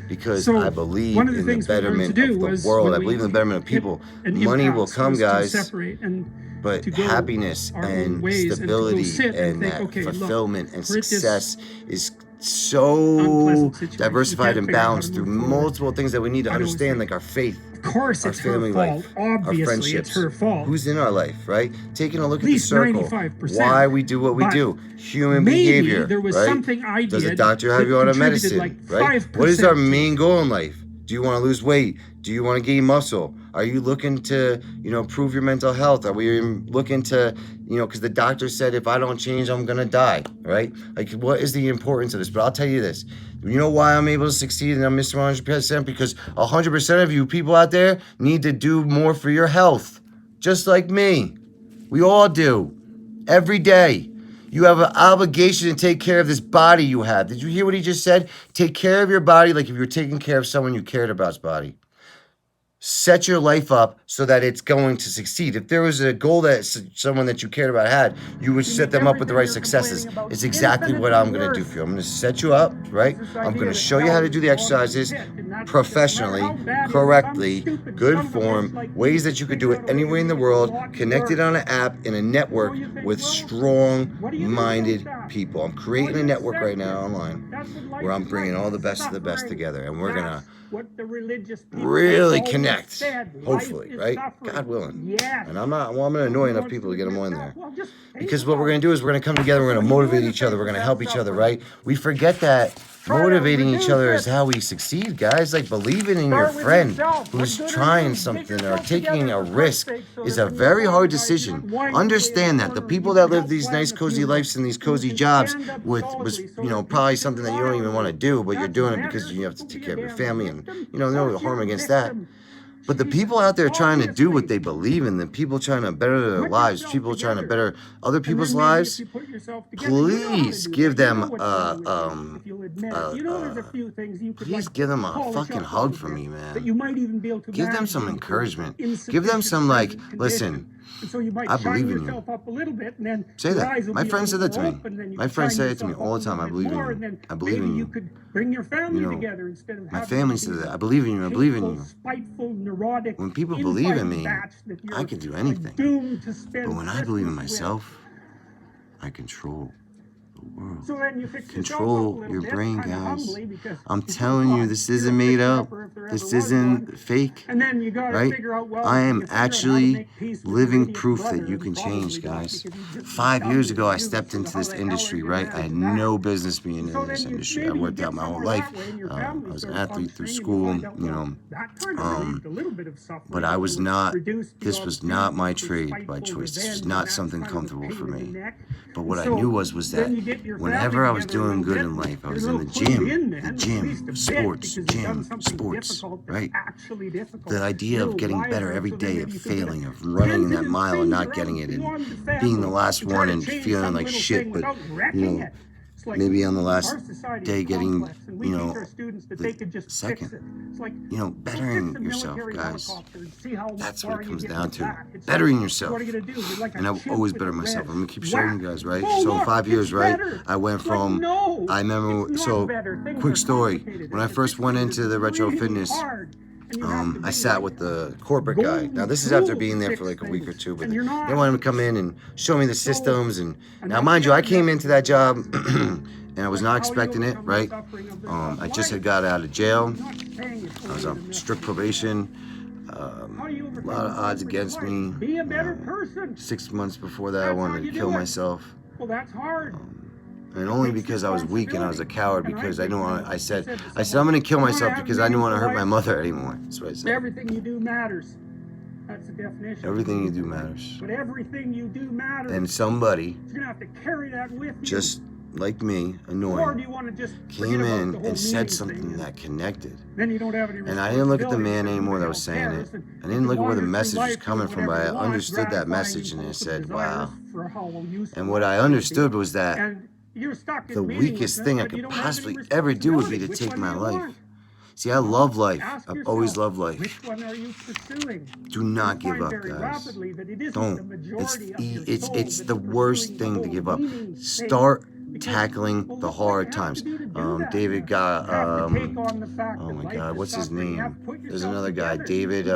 [SPEAKER 1] Because
[SPEAKER 2] So
[SPEAKER 1] I believe
[SPEAKER 2] one of the
[SPEAKER 1] in the
[SPEAKER 2] things we learned to
[SPEAKER 1] betterment
[SPEAKER 2] do
[SPEAKER 1] of the
[SPEAKER 2] was
[SPEAKER 1] world.
[SPEAKER 2] when
[SPEAKER 1] I
[SPEAKER 2] we
[SPEAKER 1] believe in the betterment of
[SPEAKER 2] hit
[SPEAKER 1] people.
[SPEAKER 2] an
[SPEAKER 1] Money will
[SPEAKER 2] impasse
[SPEAKER 1] come,
[SPEAKER 2] was to
[SPEAKER 1] guys.
[SPEAKER 2] separate and
[SPEAKER 1] But
[SPEAKER 2] to go
[SPEAKER 1] happiness
[SPEAKER 2] our own
[SPEAKER 1] and
[SPEAKER 2] ways and to go
[SPEAKER 1] stability
[SPEAKER 2] sit and
[SPEAKER 1] and
[SPEAKER 2] think,
[SPEAKER 1] that
[SPEAKER 2] okay, look,
[SPEAKER 1] fulfillment and
[SPEAKER 2] we're at this
[SPEAKER 1] success is so
[SPEAKER 2] unpleasant situation. We
[SPEAKER 1] diversified
[SPEAKER 2] can't
[SPEAKER 1] and
[SPEAKER 2] figure out how to
[SPEAKER 1] balanced through
[SPEAKER 2] move forward.
[SPEAKER 1] multiple things that we need to
[SPEAKER 2] I'd always
[SPEAKER 1] understand,
[SPEAKER 2] think,
[SPEAKER 1] like our faith,
[SPEAKER 2] of course
[SPEAKER 1] our
[SPEAKER 2] it's her
[SPEAKER 1] family
[SPEAKER 2] fault.
[SPEAKER 1] life, our
[SPEAKER 2] Obviously
[SPEAKER 1] friendships.
[SPEAKER 2] it's her fault.
[SPEAKER 1] Who's in our life, right? Taking a look
[SPEAKER 2] At
[SPEAKER 1] at the
[SPEAKER 2] least
[SPEAKER 1] circle,
[SPEAKER 2] 95%.
[SPEAKER 1] why we do what we
[SPEAKER 2] But
[SPEAKER 1] do, human
[SPEAKER 2] maybe
[SPEAKER 1] behavior,
[SPEAKER 2] there was
[SPEAKER 1] right?
[SPEAKER 2] something I
[SPEAKER 1] Does a
[SPEAKER 2] did
[SPEAKER 1] doctor have
[SPEAKER 2] that
[SPEAKER 1] you on a
[SPEAKER 2] contributed
[SPEAKER 1] medicine,
[SPEAKER 2] like
[SPEAKER 1] right?
[SPEAKER 2] 5%
[SPEAKER 1] What is our
[SPEAKER 2] to
[SPEAKER 1] main
[SPEAKER 2] it.
[SPEAKER 1] goal in life? Do you want to lose weight? Do you want to gain muscle? Are you looking to, improve your mental health? Are we looking to, because the doctor said if I don't change, I'm going to die, right? Like, what is the importance of this? But I'll tell you this. You know why I'm able to succeed and I'm Mr. 100%? Because 100% of you people out there need to do more for your health. Just like me. We all do. Every day. You have an obligation to take care of this body you have. Did you hear what he just said? Take care of your body like if you're taking care of someone you cared about's body. Set your life up so that it's going to succeed. If there was a goal that someone that you cared about had, you would set them up with the right successes. It's exactly what I'm going to do for you. I'm going to set you up, right? I'm going to show you how to do the exercises professionally, correctly, good form, ways that you could do it anywhere in the world, connected on an app in a network with strong-minded people. I'm creating a network right now online where I'm bringing all the best of the best together, and we're going to really connect, hopefully, right? God willing.
[SPEAKER 2] Yes.
[SPEAKER 1] And I'm going to annoy enough people to get them on there. Because what we're going to do is we're going to come together, we're going to motivate each other, we're going to help each other, right? We forget that motivating each other is how we succeed, guys. Like, believing in your friend who's trying something or taking a risk is a very hard decision. Understand that. The people that live these nice, cozy lives and these cozy jobs was probably something that you don't even want to do, but you're doing it because you have to take care of your family and, no harm against that. But the people out there trying to do what they believe in, the people trying to better their lives, people trying to better other people's lives, please give them please give them a fucking hug from me, man. Give them some encouragement. Give them some, like, listen,
[SPEAKER 2] And so you might
[SPEAKER 1] I
[SPEAKER 2] shine
[SPEAKER 1] believe in you.
[SPEAKER 2] yourself up a little bit, and then
[SPEAKER 1] Say
[SPEAKER 2] your
[SPEAKER 1] that.
[SPEAKER 2] eyes will
[SPEAKER 1] My
[SPEAKER 2] be a
[SPEAKER 1] friend said
[SPEAKER 2] little
[SPEAKER 1] that to
[SPEAKER 2] more
[SPEAKER 1] me.
[SPEAKER 2] open, then you
[SPEAKER 1] My
[SPEAKER 2] can
[SPEAKER 1] friends
[SPEAKER 2] shine
[SPEAKER 1] say it to me
[SPEAKER 2] yourself
[SPEAKER 1] all
[SPEAKER 2] up
[SPEAKER 1] the
[SPEAKER 2] a
[SPEAKER 1] time. I
[SPEAKER 2] little
[SPEAKER 1] believe
[SPEAKER 2] bit
[SPEAKER 1] in
[SPEAKER 2] more,
[SPEAKER 1] you.
[SPEAKER 2] and then
[SPEAKER 1] I believe
[SPEAKER 2] maybe
[SPEAKER 1] in
[SPEAKER 2] you
[SPEAKER 1] you.
[SPEAKER 2] could bring your family
[SPEAKER 1] You know,
[SPEAKER 2] together instead of
[SPEAKER 1] my
[SPEAKER 2] having
[SPEAKER 1] family
[SPEAKER 2] to be
[SPEAKER 1] says that.
[SPEAKER 2] this
[SPEAKER 1] I believe in you. I believe in
[SPEAKER 2] hateful,
[SPEAKER 1] you.
[SPEAKER 2] spiteful, neurotic,
[SPEAKER 1] When people believe in
[SPEAKER 2] infighting
[SPEAKER 1] me,
[SPEAKER 2] batch that
[SPEAKER 1] I
[SPEAKER 2] you're
[SPEAKER 1] can do
[SPEAKER 2] like
[SPEAKER 1] anything.
[SPEAKER 2] doomed to
[SPEAKER 1] But
[SPEAKER 2] spend
[SPEAKER 1] when I believe in
[SPEAKER 2] Christmas with.
[SPEAKER 1] myself, I control the world.
[SPEAKER 2] So then you fix yourself up a
[SPEAKER 1] Control
[SPEAKER 2] little
[SPEAKER 1] your
[SPEAKER 2] bit,
[SPEAKER 1] brain,
[SPEAKER 2] kind of
[SPEAKER 1] guys.
[SPEAKER 2] humbly, because
[SPEAKER 1] I'm
[SPEAKER 2] oh
[SPEAKER 1] telling you,
[SPEAKER 2] God,
[SPEAKER 1] this
[SPEAKER 2] you're a
[SPEAKER 1] isn't made up.
[SPEAKER 2] fixer-upper if there ever
[SPEAKER 1] This
[SPEAKER 2] was
[SPEAKER 1] isn't
[SPEAKER 2] one.
[SPEAKER 1] fake,
[SPEAKER 2] And then you got to
[SPEAKER 1] right?
[SPEAKER 2] figure out, well,
[SPEAKER 1] I
[SPEAKER 2] can
[SPEAKER 1] am
[SPEAKER 2] you figure out how to
[SPEAKER 1] actually
[SPEAKER 2] make peace with your
[SPEAKER 1] living
[SPEAKER 2] idiot
[SPEAKER 1] proof that
[SPEAKER 2] brother?
[SPEAKER 1] you
[SPEAKER 2] And
[SPEAKER 1] can change,
[SPEAKER 2] probably not,
[SPEAKER 1] guys.
[SPEAKER 2] because he's just as
[SPEAKER 1] 5 years
[SPEAKER 2] dumb
[SPEAKER 1] ago, I
[SPEAKER 2] as you,
[SPEAKER 1] stepped
[SPEAKER 2] so
[SPEAKER 1] into
[SPEAKER 2] how
[SPEAKER 1] this
[SPEAKER 2] the hell are
[SPEAKER 1] industry,
[SPEAKER 2] you
[SPEAKER 1] right? I
[SPEAKER 2] manage
[SPEAKER 1] had
[SPEAKER 2] that?
[SPEAKER 1] no business being
[SPEAKER 2] So
[SPEAKER 1] in this
[SPEAKER 2] then you
[SPEAKER 1] industry. I
[SPEAKER 2] maybe you
[SPEAKER 1] worked
[SPEAKER 2] get
[SPEAKER 1] out my whole
[SPEAKER 2] somewhere
[SPEAKER 1] life.
[SPEAKER 2] that way, and your
[SPEAKER 1] I
[SPEAKER 2] family
[SPEAKER 1] was an
[SPEAKER 2] starts
[SPEAKER 1] athlete through
[SPEAKER 2] functioning, and
[SPEAKER 1] school,
[SPEAKER 2] you find out,
[SPEAKER 1] you
[SPEAKER 2] well,
[SPEAKER 1] know.
[SPEAKER 2] that kind of relieved a little bit of suffering.
[SPEAKER 1] But I was not,
[SPEAKER 2] reduced the
[SPEAKER 1] this was not my
[SPEAKER 2] opportunity for
[SPEAKER 1] trade by
[SPEAKER 2] spiteful
[SPEAKER 1] choice. This was
[SPEAKER 2] revenge,
[SPEAKER 1] not
[SPEAKER 2] and that's
[SPEAKER 1] something
[SPEAKER 2] kind of a
[SPEAKER 1] comfortable
[SPEAKER 2] pain
[SPEAKER 1] for
[SPEAKER 2] in the
[SPEAKER 1] me.
[SPEAKER 2] neck.
[SPEAKER 1] But
[SPEAKER 2] And
[SPEAKER 1] what I
[SPEAKER 2] so
[SPEAKER 1] knew was
[SPEAKER 2] then
[SPEAKER 1] that
[SPEAKER 2] you get your
[SPEAKER 1] whenever
[SPEAKER 2] family
[SPEAKER 1] I was
[SPEAKER 2] together a
[SPEAKER 1] doing
[SPEAKER 2] little
[SPEAKER 1] good
[SPEAKER 2] bit,
[SPEAKER 1] in life, I
[SPEAKER 2] you're
[SPEAKER 1] was
[SPEAKER 2] a
[SPEAKER 1] in the
[SPEAKER 2] little clued in
[SPEAKER 1] gym,
[SPEAKER 2] then, at least a bit,
[SPEAKER 1] sports,
[SPEAKER 2] because you've done something
[SPEAKER 1] sports,
[SPEAKER 2] difficult that's
[SPEAKER 1] right?
[SPEAKER 2] actually difficult.
[SPEAKER 1] The idea
[SPEAKER 2] You're a
[SPEAKER 1] of getting
[SPEAKER 2] little
[SPEAKER 1] better
[SPEAKER 2] wiser,
[SPEAKER 1] every
[SPEAKER 2] so then
[SPEAKER 1] day,
[SPEAKER 2] maybe
[SPEAKER 1] of
[SPEAKER 2] you could get
[SPEAKER 1] failing, of running in that
[SPEAKER 2] attentive
[SPEAKER 1] mile and not
[SPEAKER 2] finger
[SPEAKER 1] getting
[SPEAKER 2] out
[SPEAKER 1] it, and
[SPEAKER 2] beyond the
[SPEAKER 1] being the
[SPEAKER 2] family
[SPEAKER 1] last
[SPEAKER 2] and try
[SPEAKER 1] one
[SPEAKER 2] to
[SPEAKER 1] and
[SPEAKER 2] change
[SPEAKER 1] feeling
[SPEAKER 2] some
[SPEAKER 1] like
[SPEAKER 2] little
[SPEAKER 1] shit,
[SPEAKER 2] thing
[SPEAKER 1] but,
[SPEAKER 2] without
[SPEAKER 1] you
[SPEAKER 2] wrecking
[SPEAKER 1] know,
[SPEAKER 2] it. It's like
[SPEAKER 1] maybe on the last
[SPEAKER 2] our society
[SPEAKER 1] day
[SPEAKER 2] is
[SPEAKER 1] getting,
[SPEAKER 2] complex, and we
[SPEAKER 1] you
[SPEAKER 2] teach
[SPEAKER 1] know,
[SPEAKER 2] our students that
[SPEAKER 1] the
[SPEAKER 2] they could just fix
[SPEAKER 1] second,
[SPEAKER 2] it. It's like,
[SPEAKER 1] you know,
[SPEAKER 2] go fix
[SPEAKER 1] bettering
[SPEAKER 2] a
[SPEAKER 1] yourself,
[SPEAKER 2] military
[SPEAKER 1] guys.
[SPEAKER 2] helicopter and see how
[SPEAKER 1] That's
[SPEAKER 2] far
[SPEAKER 1] what it
[SPEAKER 2] you
[SPEAKER 1] comes
[SPEAKER 2] get
[SPEAKER 1] down
[SPEAKER 2] with
[SPEAKER 1] to.
[SPEAKER 2] that. It's
[SPEAKER 1] Bettering
[SPEAKER 2] like,
[SPEAKER 1] yourself.
[SPEAKER 2] what are you gonna do? You're like
[SPEAKER 1] And
[SPEAKER 2] a
[SPEAKER 1] I've
[SPEAKER 2] chimp
[SPEAKER 1] always
[SPEAKER 2] with
[SPEAKER 1] bettered
[SPEAKER 2] a
[SPEAKER 1] myself.
[SPEAKER 2] wrench.
[SPEAKER 1] I'm gonna keep showing
[SPEAKER 2] Whack.
[SPEAKER 1] you guys, right?
[SPEAKER 2] Oh,
[SPEAKER 1] So
[SPEAKER 2] look,
[SPEAKER 1] 5
[SPEAKER 2] it's
[SPEAKER 1] years, right?
[SPEAKER 2] better.
[SPEAKER 1] I went
[SPEAKER 2] It's like,
[SPEAKER 1] from,
[SPEAKER 2] no,
[SPEAKER 1] I remember,
[SPEAKER 2] it's not
[SPEAKER 1] so
[SPEAKER 2] better. Things
[SPEAKER 1] quick
[SPEAKER 2] are
[SPEAKER 1] story.
[SPEAKER 2] complicated,
[SPEAKER 1] When I
[SPEAKER 2] and to
[SPEAKER 1] first
[SPEAKER 2] fix
[SPEAKER 1] went
[SPEAKER 2] things
[SPEAKER 1] into
[SPEAKER 2] is
[SPEAKER 1] the retro
[SPEAKER 2] really
[SPEAKER 1] fitness,
[SPEAKER 2] hard. And you have to
[SPEAKER 1] I
[SPEAKER 2] be
[SPEAKER 1] sat
[SPEAKER 2] like
[SPEAKER 1] with the corporate guy. Now
[SPEAKER 2] golden
[SPEAKER 1] this is after
[SPEAKER 2] tool
[SPEAKER 1] being
[SPEAKER 2] to
[SPEAKER 1] there
[SPEAKER 2] fix
[SPEAKER 1] for like a week or
[SPEAKER 2] things,
[SPEAKER 1] two, but
[SPEAKER 2] and you're
[SPEAKER 1] they
[SPEAKER 2] not.
[SPEAKER 1] wanted him to come in and show me the
[SPEAKER 2] So,
[SPEAKER 1] systems. And
[SPEAKER 2] and
[SPEAKER 1] now,
[SPEAKER 2] that's
[SPEAKER 1] mind
[SPEAKER 2] the
[SPEAKER 1] you, I
[SPEAKER 2] other
[SPEAKER 1] came into that job
[SPEAKER 2] message.
[SPEAKER 1] and I was
[SPEAKER 2] Like
[SPEAKER 1] not
[SPEAKER 2] how you
[SPEAKER 1] expecting it,
[SPEAKER 2] overcome the
[SPEAKER 1] right?
[SPEAKER 2] suffering of
[SPEAKER 1] I just had
[SPEAKER 2] life.
[SPEAKER 1] got out of jail.
[SPEAKER 2] I'm not saying it's
[SPEAKER 1] I was
[SPEAKER 2] only
[SPEAKER 1] on
[SPEAKER 2] the
[SPEAKER 1] strict
[SPEAKER 2] message.
[SPEAKER 1] probation.
[SPEAKER 2] How do you
[SPEAKER 1] A
[SPEAKER 2] overcome
[SPEAKER 1] lot
[SPEAKER 2] the
[SPEAKER 1] of odds
[SPEAKER 2] suffering of
[SPEAKER 1] against
[SPEAKER 2] life?
[SPEAKER 1] me.
[SPEAKER 2] Be a
[SPEAKER 1] You
[SPEAKER 2] better
[SPEAKER 1] know,
[SPEAKER 2] person.
[SPEAKER 1] 6 months before that, I
[SPEAKER 2] That's how
[SPEAKER 1] wanted
[SPEAKER 2] you
[SPEAKER 1] to kill
[SPEAKER 2] do it.
[SPEAKER 1] myself.
[SPEAKER 2] Well, that's hard.
[SPEAKER 1] And only
[SPEAKER 2] Takes
[SPEAKER 1] because I was weak and I was a coward,
[SPEAKER 2] responsibility. And
[SPEAKER 1] because I
[SPEAKER 2] think,
[SPEAKER 1] didn't
[SPEAKER 2] you
[SPEAKER 1] want
[SPEAKER 2] know,
[SPEAKER 1] to, I said
[SPEAKER 2] to
[SPEAKER 1] I'm
[SPEAKER 2] someone,
[SPEAKER 1] going to kill
[SPEAKER 2] "You wanna
[SPEAKER 1] myself
[SPEAKER 2] have a
[SPEAKER 1] because I didn't want to hurt
[SPEAKER 2] meaningful
[SPEAKER 1] my
[SPEAKER 2] life?
[SPEAKER 1] mother anymore. That's what I said.
[SPEAKER 2] Everything you do matters." That's the definition.
[SPEAKER 1] Everything you do matters.
[SPEAKER 2] But everything you do matters.
[SPEAKER 1] And somebody,
[SPEAKER 2] You're gonna have to carry that with you.
[SPEAKER 1] just like me,
[SPEAKER 2] Or do
[SPEAKER 1] annoying,
[SPEAKER 2] you want to just
[SPEAKER 1] came
[SPEAKER 2] forget about the
[SPEAKER 1] in
[SPEAKER 2] whole
[SPEAKER 1] and said
[SPEAKER 2] meaning
[SPEAKER 1] something
[SPEAKER 2] thing, and
[SPEAKER 1] that connected.
[SPEAKER 2] then you don't have any
[SPEAKER 1] And I didn't look at the man
[SPEAKER 2] responsibility,
[SPEAKER 1] anymore that
[SPEAKER 2] who
[SPEAKER 1] was
[SPEAKER 2] the hell
[SPEAKER 1] saying it.
[SPEAKER 2] cares? And
[SPEAKER 1] I didn't
[SPEAKER 2] you
[SPEAKER 1] look at where the
[SPEAKER 2] wander through
[SPEAKER 1] message was
[SPEAKER 2] life
[SPEAKER 1] coming
[SPEAKER 2] doing
[SPEAKER 1] from, but I
[SPEAKER 2] whatever you want,
[SPEAKER 1] understood that
[SPEAKER 2] gratifying
[SPEAKER 1] message, and I
[SPEAKER 2] impulsive
[SPEAKER 1] said,
[SPEAKER 2] desires
[SPEAKER 1] wow.
[SPEAKER 2] for how useful
[SPEAKER 1] And what
[SPEAKER 2] life
[SPEAKER 1] I
[SPEAKER 2] can be.
[SPEAKER 1] understood was that
[SPEAKER 2] And you're stuck in
[SPEAKER 1] the weakest
[SPEAKER 2] meaninglessness,
[SPEAKER 1] thing I
[SPEAKER 2] but you
[SPEAKER 1] could
[SPEAKER 2] don't have any
[SPEAKER 1] possibly ever do would be to
[SPEAKER 2] responsibility. Which
[SPEAKER 1] take
[SPEAKER 2] one
[SPEAKER 1] my
[SPEAKER 2] do you
[SPEAKER 1] life.
[SPEAKER 2] want?
[SPEAKER 1] See, I love life.
[SPEAKER 2] Ask
[SPEAKER 1] I've
[SPEAKER 2] yourself,
[SPEAKER 1] always loved life.
[SPEAKER 2] which one are you pursuing?
[SPEAKER 1] Do not
[SPEAKER 2] You'll
[SPEAKER 1] give
[SPEAKER 2] find
[SPEAKER 1] up,
[SPEAKER 2] very
[SPEAKER 1] guys.
[SPEAKER 2] rapidly that it isn't the
[SPEAKER 1] Don't.
[SPEAKER 2] majority of your
[SPEAKER 1] It's
[SPEAKER 2] soul
[SPEAKER 1] it's
[SPEAKER 2] that
[SPEAKER 1] the
[SPEAKER 2] is
[SPEAKER 1] worst
[SPEAKER 2] pursuing the
[SPEAKER 1] thing to
[SPEAKER 2] whole
[SPEAKER 1] give up.
[SPEAKER 2] meaning thing,
[SPEAKER 1] Start
[SPEAKER 2] because,
[SPEAKER 1] tackling
[SPEAKER 2] well,
[SPEAKER 1] the
[SPEAKER 2] look what you
[SPEAKER 1] hard
[SPEAKER 2] have
[SPEAKER 1] times.
[SPEAKER 2] to do to do that.
[SPEAKER 1] David
[SPEAKER 2] You
[SPEAKER 1] got
[SPEAKER 2] have to take on the fact
[SPEAKER 1] oh
[SPEAKER 2] that
[SPEAKER 1] my
[SPEAKER 2] life
[SPEAKER 1] God,
[SPEAKER 2] is
[SPEAKER 1] what's his
[SPEAKER 2] suffering. You have
[SPEAKER 1] name?
[SPEAKER 2] to put
[SPEAKER 1] There's
[SPEAKER 2] yourself
[SPEAKER 1] another guy,
[SPEAKER 2] together.
[SPEAKER 1] David.
[SPEAKER 2] You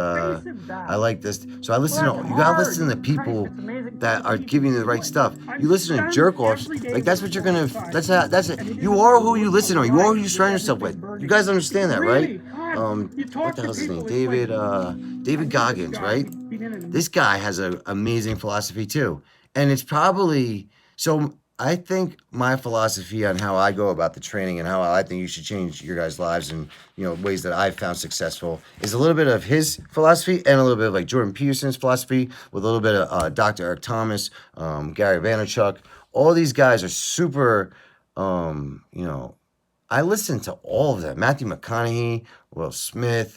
[SPEAKER 2] face that.
[SPEAKER 1] I like this. So I listen
[SPEAKER 2] Well,
[SPEAKER 1] to
[SPEAKER 2] that's
[SPEAKER 1] you. Gotta
[SPEAKER 2] hard.
[SPEAKER 1] listen to the people
[SPEAKER 2] Christ, it's amazing
[SPEAKER 1] that
[SPEAKER 2] what
[SPEAKER 1] are
[SPEAKER 2] we
[SPEAKER 1] giving you the
[SPEAKER 2] can
[SPEAKER 1] right
[SPEAKER 2] do.
[SPEAKER 1] stuff.
[SPEAKER 2] I'm
[SPEAKER 1] You listen to
[SPEAKER 2] stunned
[SPEAKER 1] jerk offs.
[SPEAKER 2] every day
[SPEAKER 1] Like that's
[SPEAKER 2] when
[SPEAKER 1] what you're
[SPEAKER 2] I
[SPEAKER 1] gonna.
[SPEAKER 2] go outside.
[SPEAKER 1] That's it.
[SPEAKER 2] And it
[SPEAKER 1] You
[SPEAKER 2] isn't
[SPEAKER 1] are
[SPEAKER 2] the
[SPEAKER 1] who you
[SPEAKER 2] work
[SPEAKER 1] listen to.
[SPEAKER 2] of
[SPEAKER 1] You are who
[SPEAKER 2] life
[SPEAKER 1] you surround
[SPEAKER 2] with
[SPEAKER 1] yourself
[SPEAKER 2] everything
[SPEAKER 1] with.
[SPEAKER 2] burning.
[SPEAKER 1] You guys understand that,
[SPEAKER 2] Really,
[SPEAKER 1] right?
[SPEAKER 2] God, you talk
[SPEAKER 1] What the
[SPEAKER 2] to
[SPEAKER 1] hell's his name?
[SPEAKER 2] people, it's
[SPEAKER 1] David.
[SPEAKER 2] like,
[SPEAKER 1] David Goggins,
[SPEAKER 2] guy,
[SPEAKER 1] right?
[SPEAKER 2] he's been in a-
[SPEAKER 1] This guy has an amazing philosophy too, and it's probably so. I think my philosophy on how I go about the training and how I think you should change your guys' lives and ways that I've found successful is a little bit of his philosophy and a little bit of like Jordan Peterson's philosophy with a little bit of Dr. Eric Thomas, Gary Vaynerchuk. All these guys are super. I listen to all of them. Matthew McConaughey, Will Smith,